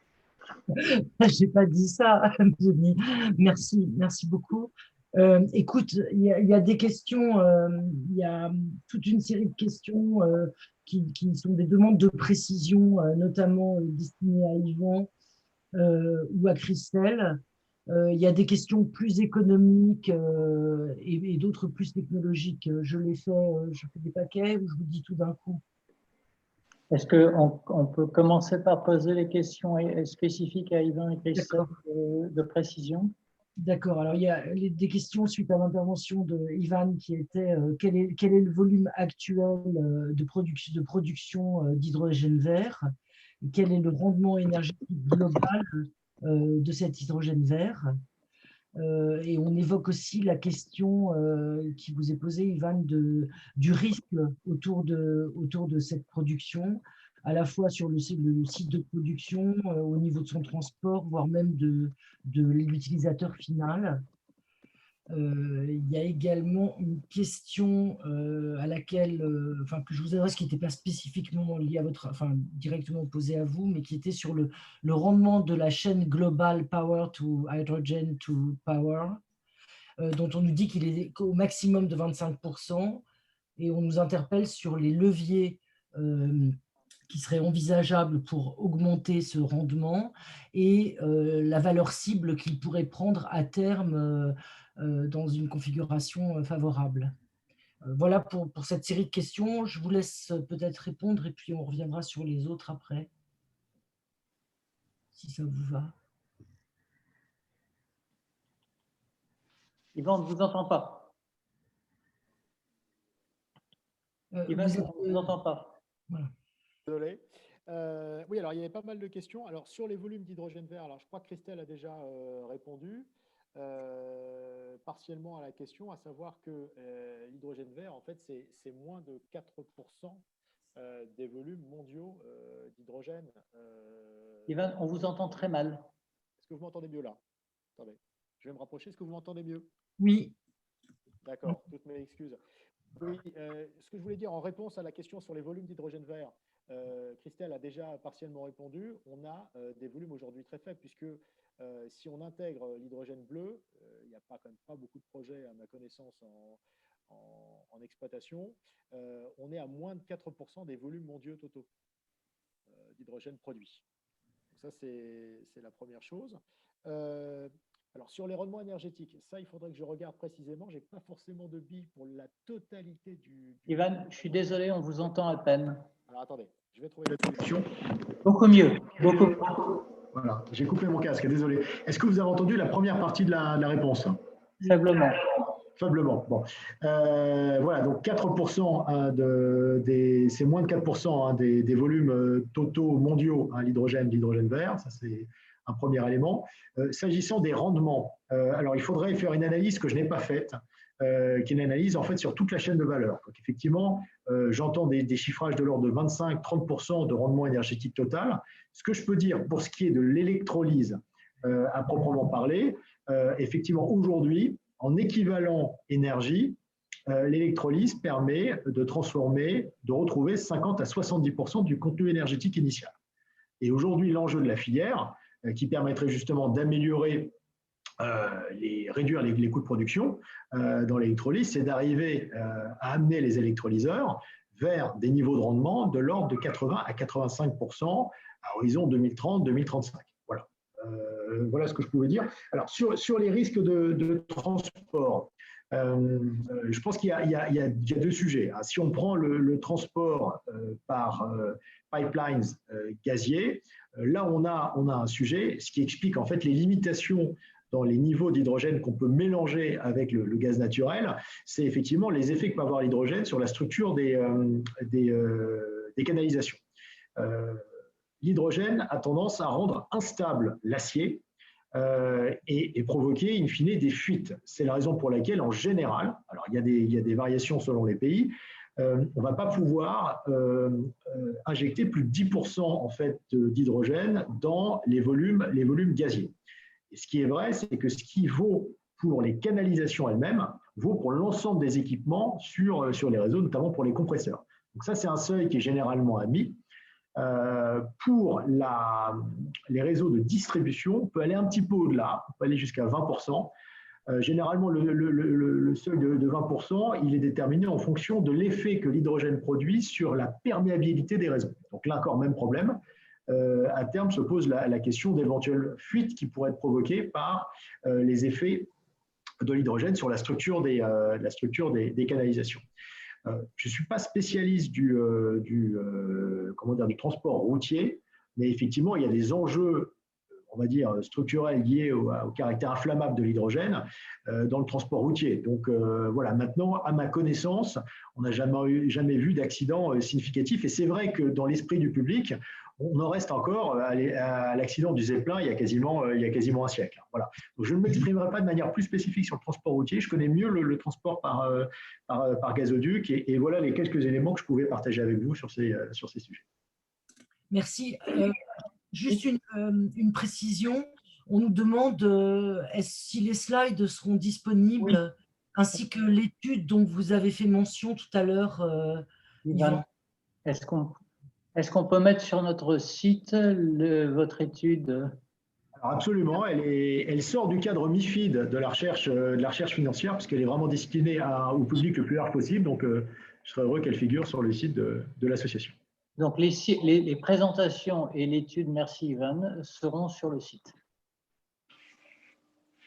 Je n'ai pas dit ça, Denis. Merci beaucoup. Écoute, il y a des questions, il y a toute une série de questions qui sont des demandes de précision, notamment destinées à Yvan ou à Christelle. Il y a des questions plus économiques et d'autres plus technologiques. Je fais des paquets ou je vous dis tout d'un coup? Est-ce qu'on peut commencer par poser les questions spécifiques à Yvan et Christelle de précision? D'accord. Alors, il y a des questions suite à l'intervention de Ivan qui était quel est le volume actuel de production d'hydrogène vert? Quel est le rendement énergétique global de cet hydrogène vert? Et on évoque aussi la question qui vous est posée, Ivan, du risque autour de cette production, à la fois sur le site de production, au niveau de son transport, voire même de l'utilisateur final. Il y a également une question à laquelle, que je vous adresse, qui n'était pas spécifiquement liée à directement posée à vous, mais qui était sur le rendement de la chaîne globale Power to Hydrogen to Power, dont on nous dit qu'il est au maximum de 25%, et on nous interpelle sur les leviers qui seraient envisageables pour augmenter ce rendement et la valeur cible qu'il pourrait prendre à terme dans une configuration favorable. Voilà pour cette série de questions. Je vous laisse peut-être répondre et puis on reviendra sur les autres après, si ça vous va. Yvan, on ne vous entend pas. Yvan, on ne vous entend pas. Voilà. Désolé. Oui, alors il y avait pas mal de questions. Alors sur les volumes d'hydrogène vert, alors je crois que Christelle a déjà répondu partiellement à la question, à savoir que l'hydrogène vert, en fait, c'est moins de 4% des volumes mondiaux d'hydrogène. Yvan, on vous entend très mal. Est-ce que vous m'entendez mieux là? Attendez, je vais me rapprocher. Est-ce que vous m'entendez mieux? Oui. D'accord, toutes mes excuses. Oui, ce que je voulais dire en réponse à la question sur les volumes d'hydrogène vert, Christelle a déjà partiellement répondu. On a des volumes aujourd'hui très faibles puisque si on intègre l'hydrogène bleu, il n'y a quand même pas beaucoup de projets à ma connaissance en exploitation. On est à moins de 4% des volumes mondiaux totaux d'hydrogène produit. Donc ça, c'est la première chose. Alors, sur les rendements énergétiques, ça, il faudrait que je regarde précisément. Je n'ai pas forcément de billes pour la totalité du... Yvan, je suis désolé, on vous entend à peine. Alors, attendez, je vais trouver la solution. Beaucoup mieux. Beaucoup. Voilà, j'ai coupé mon casque, désolé. Est-ce que vous avez entendu la première partie de la réponse? Faiblement. Faiblement. Bon. Voilà, donc 4%, c'est moins de 4% des volumes totaux mondiaux, l'hydrogène vert, ça c'est un premier élément. S'agissant des rendements, alors il faudrait faire une analyse que je n'ai pas faite, qui est une analyse en fait sur toute la chaîne de valeur. Donc effectivement, j'entends des chiffrages de l'ordre de 25-30% de rendement énergétique total. Ce que je peux dire pour ce qui est de l'électrolyse à proprement parler, effectivement aujourd'hui, en équivalent énergie, l'électrolyse permet de transformer, de retrouver 50 à 70% du contenu énergétique initial. Et aujourd'hui, l'enjeu de la filière, qui permettrait justement d'améliorer, réduire les coûts de production dans l'électrolyse, c'est d'arriver à amener les électrolyseurs vers des niveaux de rendement de l'ordre de 80 à 85% à horizon 2030-2035. Voilà. Voilà ce que je pouvais dire. Alors, sur les risques de transport, je pense qu'il y a deux sujets. Si on prend le transport par pipelines gaziers, là, on a un sujet, ce qui explique en fait les limitations dans les niveaux d'hydrogène qu'on peut mélanger avec le gaz naturel, c'est effectivement les effets que peut avoir l'hydrogène sur la structure des canalisations. L'hydrogène a tendance à rendre instable l'acier et provoquer in fine des fuites. C'est la raison pour laquelle, en général, alors il y a des variations selon les pays, on ne va pas pouvoir injecter plus de 10% en fait, d'hydrogène dans les volumes gaziers. Et ce qui est vrai, c'est que ce qui vaut pour les canalisations elles-mêmes vaut pour l'ensemble des équipements sur les réseaux, notamment pour les compresseurs. Donc ça, c'est un seuil qui est généralement admis. Pour les réseaux de distribution, on peut aller un petit peu au-delà, on peut aller jusqu'à 20%. Généralement, le seuil de 20%, il est déterminé en fonction de l'effet que l'hydrogène produit sur la perméabilité des réseaux. Donc là encore, même problème. À terme, se pose la question d'éventuelles fuites qui pourraient être provoquées par les effets de l'hydrogène sur la structure des canalisations. Je ne suis pas spécialiste du transport routier, mais effectivement, il y a des enjeux, on va dire, structurels liés au caractère inflammable de l'hydrogène dans le transport routier. Donc voilà, maintenant, à ma connaissance, on n'a jamais vu d'accident significatif. Et c'est vrai que dans l'esprit du public, on en reste encore à l'accident du Zeppelin il y a quasiment un siècle. Voilà. Donc, je ne m'exprimerai pas de manière plus spécifique sur le transport routier. Je connais mieux le transport par gazoduc et voilà les quelques éléments que je pouvais partager avec vous sur ces sujets. Merci. Juste une précision. On nous demande si les slides seront disponibles, ainsi que l'étude dont vous avez fait mention tout à l'heure. Yvan, est-ce qu'on peut mettre sur notre site votre étude? Alors absolument, elle sort du cadre MIFID de la recherche financière, parce qu'elle est vraiment destinée au public le plus large possible. Donc, je serais heureux qu'elle figure sur le site de l'association. Donc, les présentations et l'étude, merci Yvan, seront sur le site.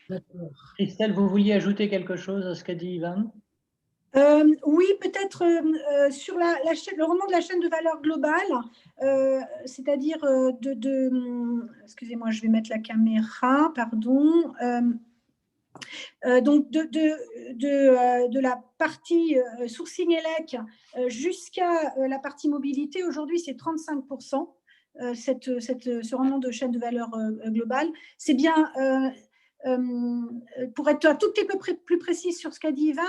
D'accord. Christelle, vous vouliez ajouter quelque chose à ce qu'a dit Yvan? Oui, peut-être sur le rendement de la chaîne de valeur globale, c'est-à-dire excusez-moi, je vais mettre la caméra, pardon. Donc, de la partie sourcing ELEC jusqu'à la partie mobilité, aujourd'hui, c'est 35%, ce rendement de chaîne de valeur globale. C'est bien, pour être un tout petit peu plus précise sur ce qu'a dit Yvan,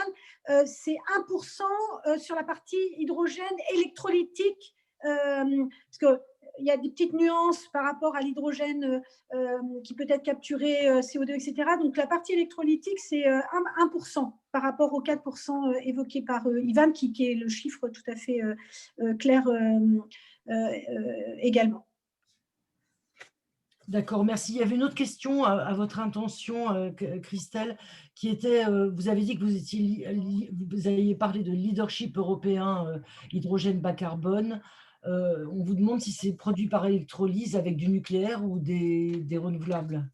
c'est 1% sur la partie hydrogène électrolytique, parce que il y a des petites nuances par rapport à l'hydrogène qui peut être capturé, CO2, etc. Donc, la partie électrolytique, c'est 1% par rapport aux 4% évoqués par Yvan, qui est le chiffre tout à fait clair également. D'accord, merci. Il y avait une autre question à votre intention, Christelle, qui était, vous avez dit que vous aviez parlé de leadership européen hydrogène bas carbone. On vous demande si c'est produit par électrolyse avec du nucléaire ou des renouvelables.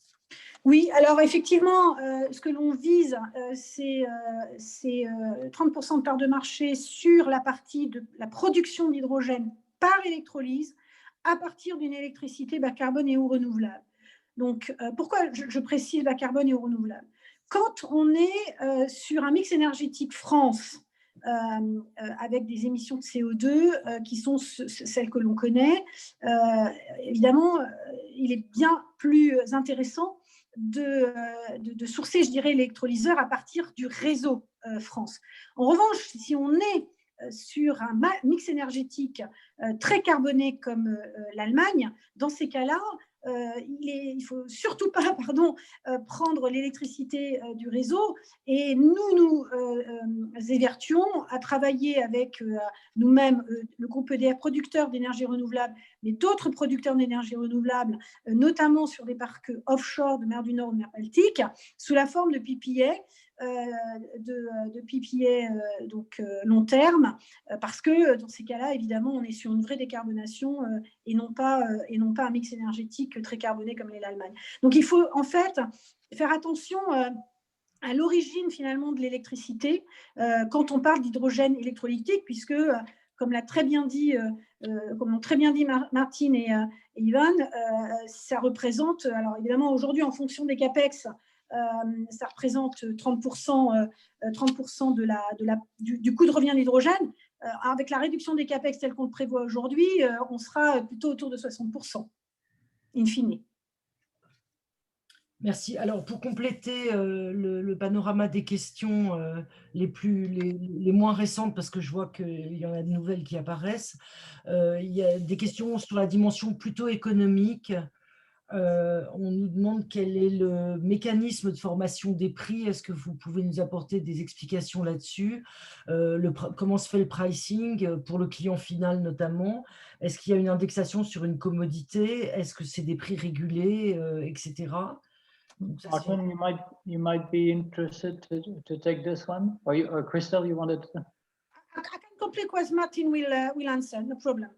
Oui, alors effectivement, ce que l'on vise, c'est 30% de part de marché sur la partie de la production d'hydrogène par électrolyse à partir d'une électricité bas carbone et ou renouvelable. Donc, pourquoi je précise bas carbone et ou renouvelable? quand on est sur un mix énergétique France, avec des émissions de CO2 qui sont celles que l'on connaît, évidemment, il est bien plus intéressant de sourcer, je dirais, l'électrolyseur à partir du réseau France. En revanche, si on est sur un mix énergétique très carboné comme l'Allemagne, dans ces cas-là, il ne faut surtout pas prendre l'électricité du réseau, et nous évertuons à travailler avec nous-mêmes, le groupe EDF, producteur d'énergie renouvelable, mais d'autres producteurs d'énergie renouvelable, notamment sur des parcs offshore de mer du Nord ou de mer Baltique, sous la forme de PPA, de PPA long terme, parce que dans ces cas-là, évidemment, on est sur une vraie décarbonation et non pas un mix énergétique très carboné comme l'est l'Allemagne. Donc il faut en fait faire attention à l'origine finalement de l'électricité quand on parle d'hydrogène électrolytique, puisque comme l'ont très bien dit Martine et Ivan, ça représente, alors évidemment aujourd'hui en fonction des CAPEX, ça représente 30% du coût de revient de l'hydrogène. Avec la réduction des CAPEX telle qu'on le prévoit aujourd'hui, on sera plutôt autour de 60%, in fine. Merci. Alors, pour compléter le panorama des questions les moins récentes, parce que je vois qu'il y en a de nouvelles qui apparaissent, il y a des questions sur la dimension plutôt économique. On nous demande quel est le mécanisme de formation des prix. Est-ce que vous pouvez nous apporter des explications là-dessus? Comment se fait le pricing pour le client final notamment? Est-ce qu'il y a une indexation sur une commodité? Est-ce que c'est des prix régulés, etc. Martin, you might be interested to take this one, or Christelle, you wanted to? I can complete what Martin will answer, no problem.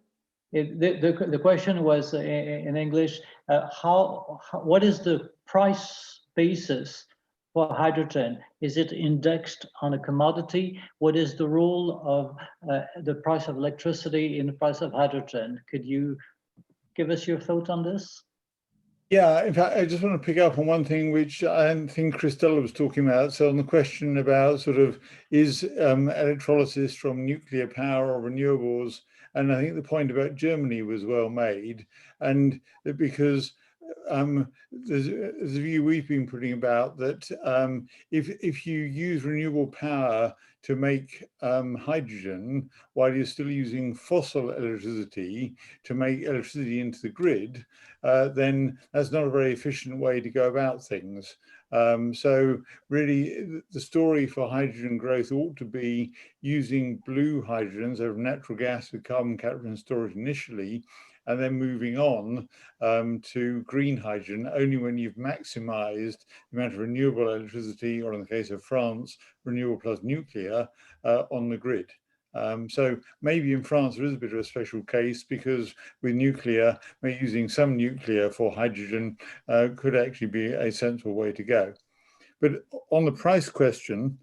The question was in English, what is the price basis for hydrogen? Is it indexed on a commodity? What is the role of the price of electricity in the price of hydrogen? Could you give us your thought on this? Yeah, in fact, I just want to pick up on one thing which I think Christella was talking about. So on the question about sort of is electrolysis from nuclear power or renewables, and I think the point about Germany was well made, and because there's a view we've been putting about that if you use renewable power to make hydrogen while you're still using fossil electricity to make electricity into the grid, then that's not a very efficient way to go about things. So really the story for hydrogen growth ought to be using blue hydrogen, so natural gas with carbon capture and storage initially, and then moving on to green hydrogen only when you've maximized the amount of renewable electricity, or in the case of France, renewable plus nuclear on the grid. So maybe in France there is a bit of a special case, because with nuclear, maybe using some nuclear for hydrogen could actually be a sensible way to go. But on the price question,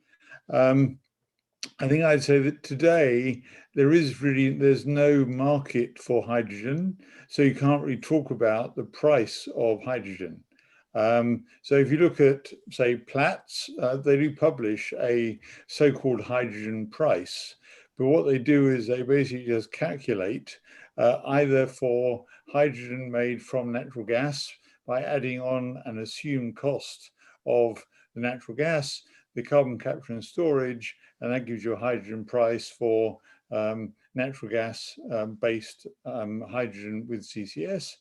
I think I'd say that today there's no market for hydrogen, so you can't really talk about the price of hydrogen. So if you look at, say, Platts, they do publish a so-called hydrogen price, but what they do is they basically just calculate either for hydrogen made from natural gas by adding on an assumed cost of the natural gas, the carbon capture and storage, and that gives you a hydrogen price for natural gas based hydrogen with CCS.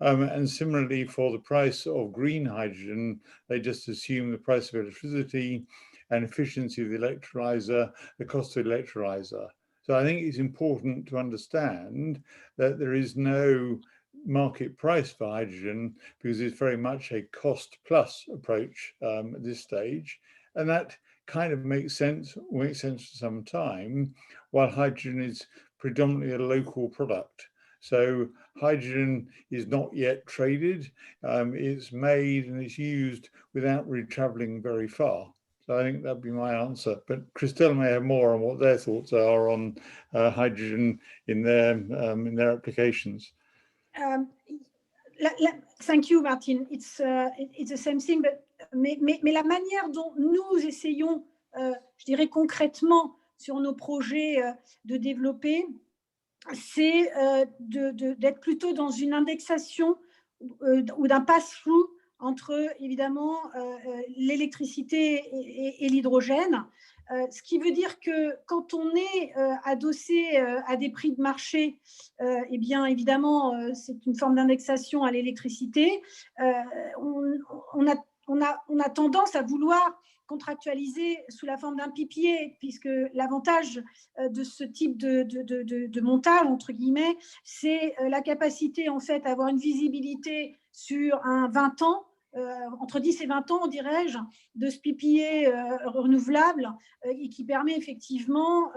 And similarly for the price of green hydrogen, they just assume the price of electricity and efficiency of the electrolyzer, the cost of the electrolyzer. So I think it's important to understand that there is no market price for hydrogen, because it's very much a cost plus approach at this stage. And that kind of makes sense for some time, while hydrogen is predominantly a local product. So hydrogen is not yet traded, it's made and it's used without really traveling very far. So I think that'd be my answer, but Christelle may have more on what their thoughts are on hydrogen in their applications. Thank you, Martin. It's the same thing, but la manière dont nous essayons, je dirais concrètement, sur nos projets de développer, c'est d'être plutôt dans une indexation ou d'un pass-through entre, évidemment, l'électricité et l'hydrogène. Ce qui veut dire que quand on est adossé à des prix de marché, eh bien, évidemment, c'est une forme d'indexation à l'électricité. On a tendance à vouloir contractualisé sous la forme d'un PPA, puisque l'avantage de ce type de montage, entre guillemets, c'est la capacité, en fait, à avoir une visibilité sur un 20 ans, entre 10 et 20 ans, dirais-je, de ce PPA renouvelable et qui permet effectivement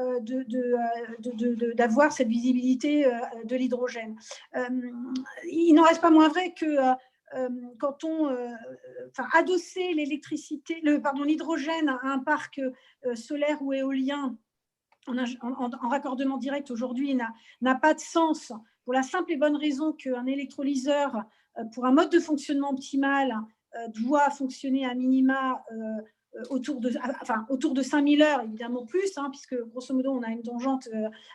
d'avoir cette visibilité de l'hydrogène. Il n'en reste pas moins vrai que quand on adosser l'hydrogène à un parc solaire ou éolien en raccordement direct aujourd'hui n'a pas de sens, pour la simple et bonne raison qu'un électrolyseur, pour un mode de fonctionnement optimal, doit fonctionner à minima autour de 5000 heures, évidemment plus, puisque grosso modo on a une tangente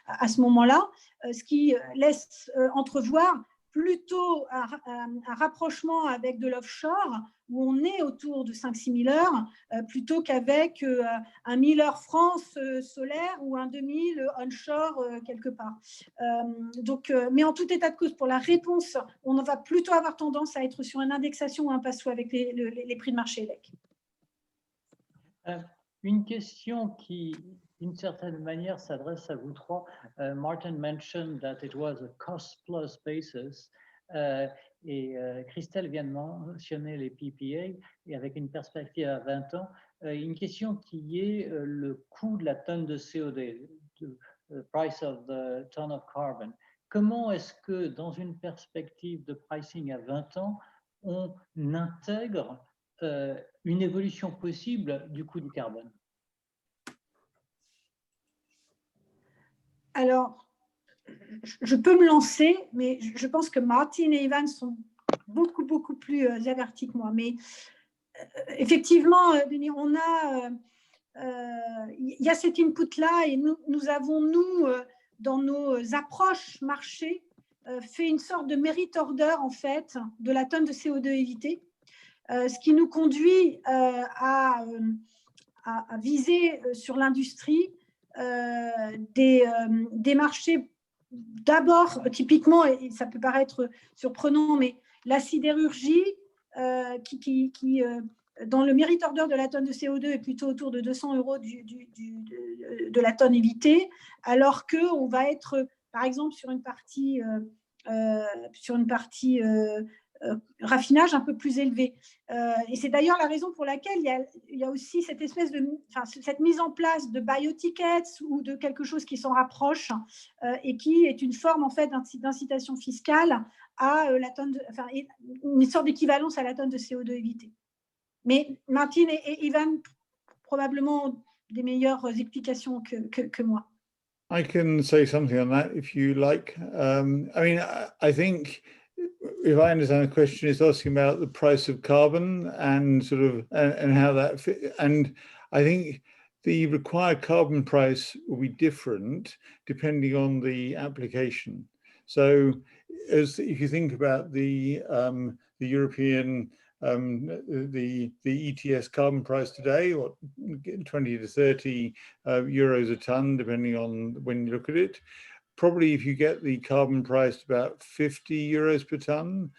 à ce moment-là, ce qui laisse entrevoir plutôt un rapprochement avec de l'offshore, où on est autour de 5-6 000 heures, plutôt qu'avec un 1000 heures France solaire ou un 2000 onshore quelque part. Mais en tout état de cause, pour la réponse, on va plutôt avoir tendance à être sur une indexation ou un pass-through avec les prix de marché élec. Une question qui, d'une certaine manière, s'adresse à vous trois. Martin mentioned that it was a cost-plus basis. Et Christelle vient de mentionner les PPA, et avec une perspective à 20 ans. Une question qui est le coût de la tonne de CO2, the price of the ton of carbon. Comment est-ce que, dans une perspective de pricing à 20 ans, on intègre une évolution possible du coût du carbone? Alors, je peux me lancer, mais je pense que Martin et Ivan sont beaucoup plus avertis que moi. Mais effectivement, Denis, il y a cet input-là, et nous avons, dans nos approches marché, fait une sorte de merit order, en fait, de la tonne de CO2 évitée, ce qui nous conduit à viser sur l'industrie des marchés, d'abord, typiquement, et ça peut paraître surprenant, mais la sidérurgie, qui dans le merit order de la tonne de CO2 est plutôt autour de 200 € de la tonne évitée, alors qu'on va être, par exemple, sur une partie raffinage un peu plus élevé. Et c'est d'ailleurs la raison pour laquelle il y a aussi cette espèce cette mise en place de bio-tickets ou de quelque chose qui s'en rapproche et qui est une forme, en fait, d'incitation fiscale à la tonne une sorte d'équivalence à la tonne de CO2 évitée. Mais Martin et Ivan, probablement des meilleures explications que moi. I can say something on that if you like. I mean, I think, if I understand the question, it's asking about the price of carbon and sort of and how that fit. And I think the required carbon price will be different depending on the application. So, if you think about the European the ETS carbon price today, what 20 to 30 euros a ton, depending on when you look at it. Probably if you get the carbon price about 50 euros per ton,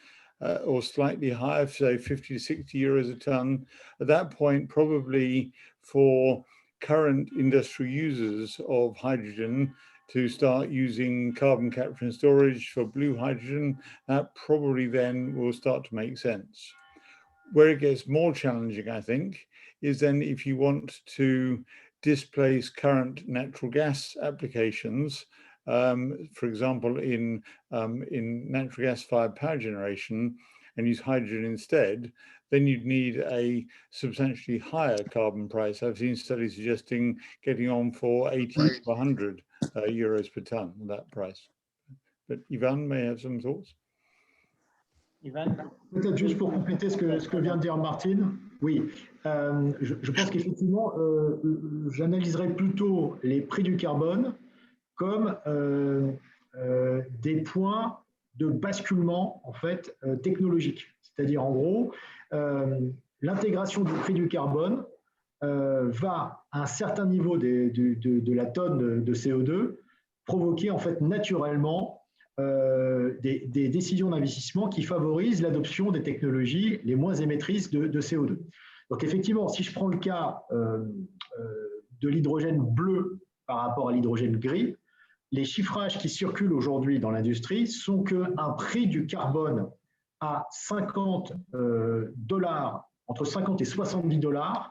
or slightly higher, say 50 to 60 euros a ton, at that point, probably for current industrial users of hydrogen to start using carbon capture and storage for blue hydrogen, that probably then will start to make sense. Where it gets more challenging, I think, is then if you want to displace current natural gas applications, for example, in natural gas-fired power generation, and use hydrogen instead, then you'd need a substantially higher carbon price. I've seen studies suggesting getting on for 80 to 100 euros per ton, that price. But Ivan may have some thoughts. Ivan? Peut-être juste pour compléter ce que vient de dire Martine, Oui, je pense qu'effectivement, j'analyserais plutôt les prix du carbone comme des points de basculement en fait technologique. C'est-à-dire en gros, l'intégration du prix du carbone va à un certain niveau de la tonne de CO2 provoquer en fait naturellement des décisions d'investissement qui favorisent l'adoption des technologies les moins émettrices de CO2. Donc effectivement, si je prends le cas de l'hydrogène bleu par rapport à l'hydrogène gris, les chiffrages qui circulent aujourd'hui dans l'industrie sont qu'un prix du carbone à 50 $, entre 50 et 70 $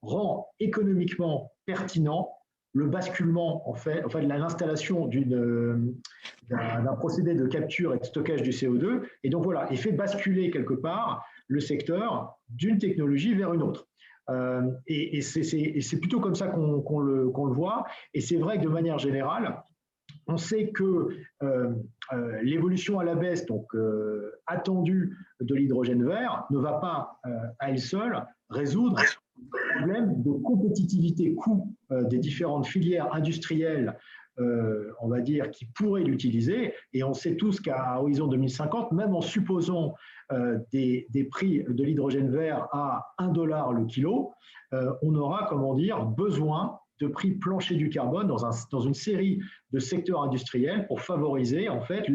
rend économiquement pertinent le basculement, en fait l'installation d'un procédé de capture et de stockage du CO2, et donc voilà, et fait basculer quelque part le secteur d'une technologie vers une autre. Et c'est plutôt comme ça qu'on le voit, et c'est vrai que de manière générale, on sait que l'évolution à la baisse, donc attendue de l'hydrogène vert, ne va pas à elle seule résoudre le problème de compétitivité coût des différentes filières industrielles, on va dire, qui pourraient l'utiliser. Et on sait tous qu'à horizon 2050, même en supposant des prix de l'hydrogène vert à 1 $ le kilo, on aura, comment dire, besoin de prix plancher du carbone dans une série de secteurs industriels pour favoriser en fait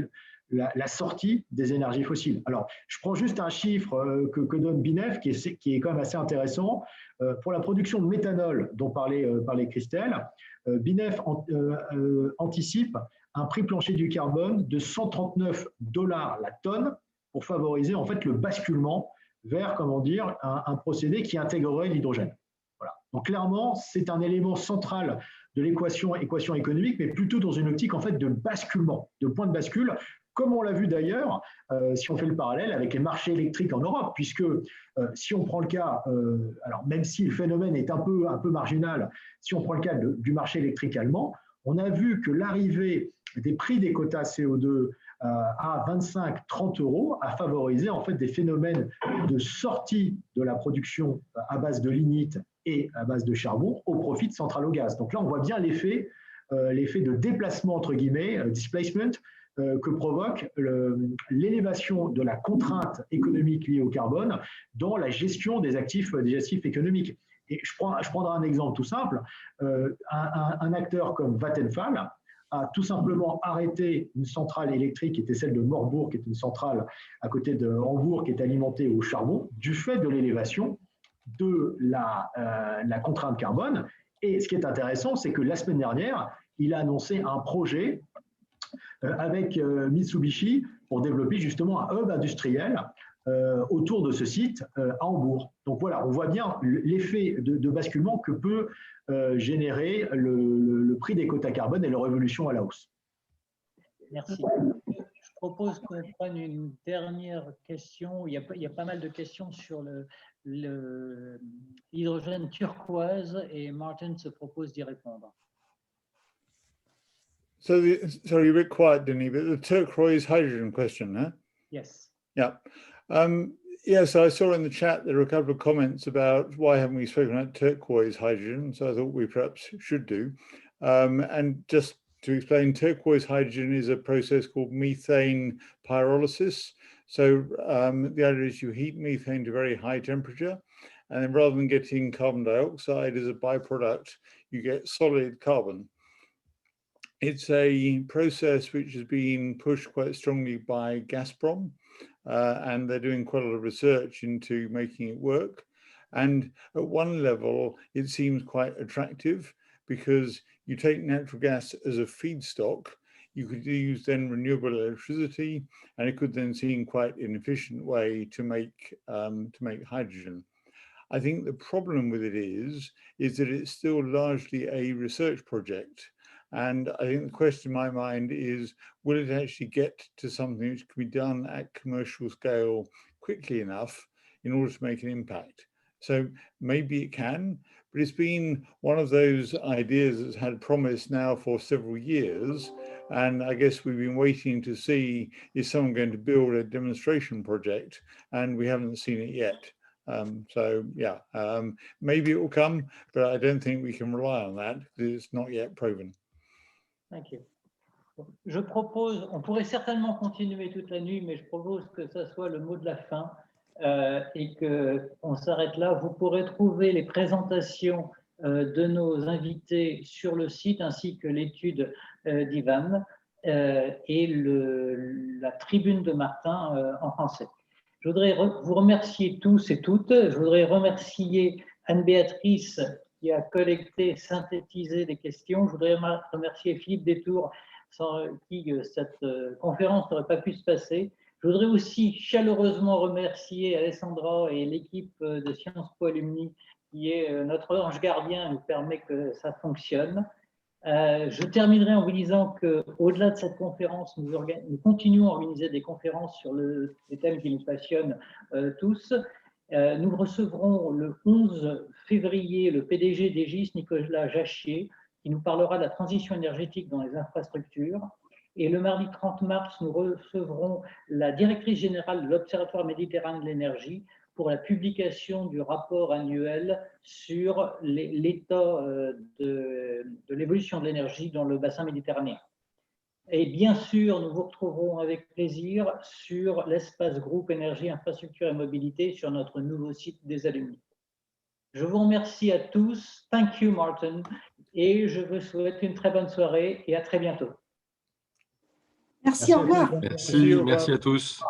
la sortie des énergies fossiles. Alors, je prends juste un chiffre que donne BINEF qui est quand même assez intéressant. Pour la production de méthanol dont parlait Christelle, BINEF anticipe un prix plancher du carbone de 139 $ la tonne pour favoriser en fait le basculement vers, comment dire, un procédé qui intégrerait l'hydrogène. Voilà. Donc clairement, c'est un élément central de l'équation économique, mais plutôt dans une optique en fait de basculement, de point de bascule, comme on l'a vu d'ailleurs, si on fait le parallèle avec les marchés électriques en Europe, puisque si on prend le cas, alors même si le phénomène est un peu marginal, si on prend le cas du marché électrique allemand, on a vu que l'arrivée des prix des quotas CO2 à 25-30 € a favorisé en fait des phénomènes de sortie de la production à base de lignite et à base de charbon au profit de centrales au gaz. Donc là, on voit bien l'effet de déplacement, entre guillemets, displacement, que provoque l'élévation de la contrainte économique liée au carbone dans la gestion des actifs économiques. Et je prendrai un exemple tout simple. Un acteur comme Vattenfall a tout simplement arrêté une centrale électrique qui était celle de Morbourg, qui est une centrale à côté de Hambourg, qui est alimentée au charbon, du fait de l'élévation de la contrainte carbone. Et ce qui est intéressant, c'est que la semaine dernière, il a annoncé un projet avec Mitsubishi pour développer justement un hub industriel autour de ce site à Hambourg. Donc voilà, on voit bien l'effet de basculement que peut générer le prix des quotas carbone et leur évolution à la hausse. Merci. Je propose qu'on prenne une dernière question. Il y a pas mal de questions sur l'hydrogène turquoise et Martin se propose d'y répondre. Sorry, you're a bit quiet, Denis, but the turquoise hydrogen question, huh? Yes. Yeah. So I saw in the chat there are a couple of comments about why haven't we spoken about turquoise hydrogen, so I thought we perhaps should do. And just to explain, turquoise hydrogen is a process called methane pyrolysis. So the idea is you heat methane to very high temperature, and then rather than getting carbon dioxide as a byproduct, you get solid carbon. It's a process which has been pushed quite strongly by Gazprom, and they're doing quite a lot of research into making it work. And at one level, it seems quite attractive because you take natural gas as a feedstock, you could use then renewable electricity, and it could then seem quite an efficient way to make hydrogen. I think the problem with it is that it's still largely a research project. And I think the question in my mind is, will it actually get to something which can be done at commercial scale quickly enough in order to make an impact? So maybe it can, but it's been one of those ideas that's had promise now for several years. And I guess we've been waiting to see, is someone going to build a demonstration project? And we haven't seen it yet. So yeah, maybe it will come, but I don't think we can rely on that because it's not yet proven. Thank you. Je propose, on pourrait certainement continuer toute la nuit, mais je propose que ça soit le mot de la fin et qu'on s'arrête là. Vous pourrez trouver les présentations de nos invités sur le site ainsi que l'étude d'Ivan et la tribune de Martin en français. Je voudrais vous remercier tous et toutes. Je voudrais remercier Anne-Béatrice qui a collecté, synthétisé des questions. Je voudrais remercier Philippe Détour, sans qui cette conférence n'aurait pas pu se passer. Je voudrais aussi chaleureusement remercier Alessandra et l'équipe de Sciences Po Alumni qui est notre ange gardien et nous permet que ça fonctionne. Je terminerai en vous disant qu'au-delà de cette conférence, nous continuons à organiser des conférences sur les thèmes qui nous passionnent tous. Nous recevrons le 11 février le PDG d'Egis, Nicolas Jachier, qui nous parlera de la transition énergétique dans les infrastructures. Et le mardi 30 mars, nous recevrons la directrice générale de l'Observatoire méditerranéen de l'énergie pour la publication du rapport annuel sur l'état de l'évolution de l'énergie dans le bassin méditerranéen. Et bien sûr, nous vous retrouverons avec plaisir sur l'espace groupe énergie, infrastructure et mobilité sur notre nouveau site des alumni. Je vous remercie à tous. Thank you, Martin. Et je vous souhaite une très bonne soirée et à très bientôt. Merci, au revoir. Merci à tous.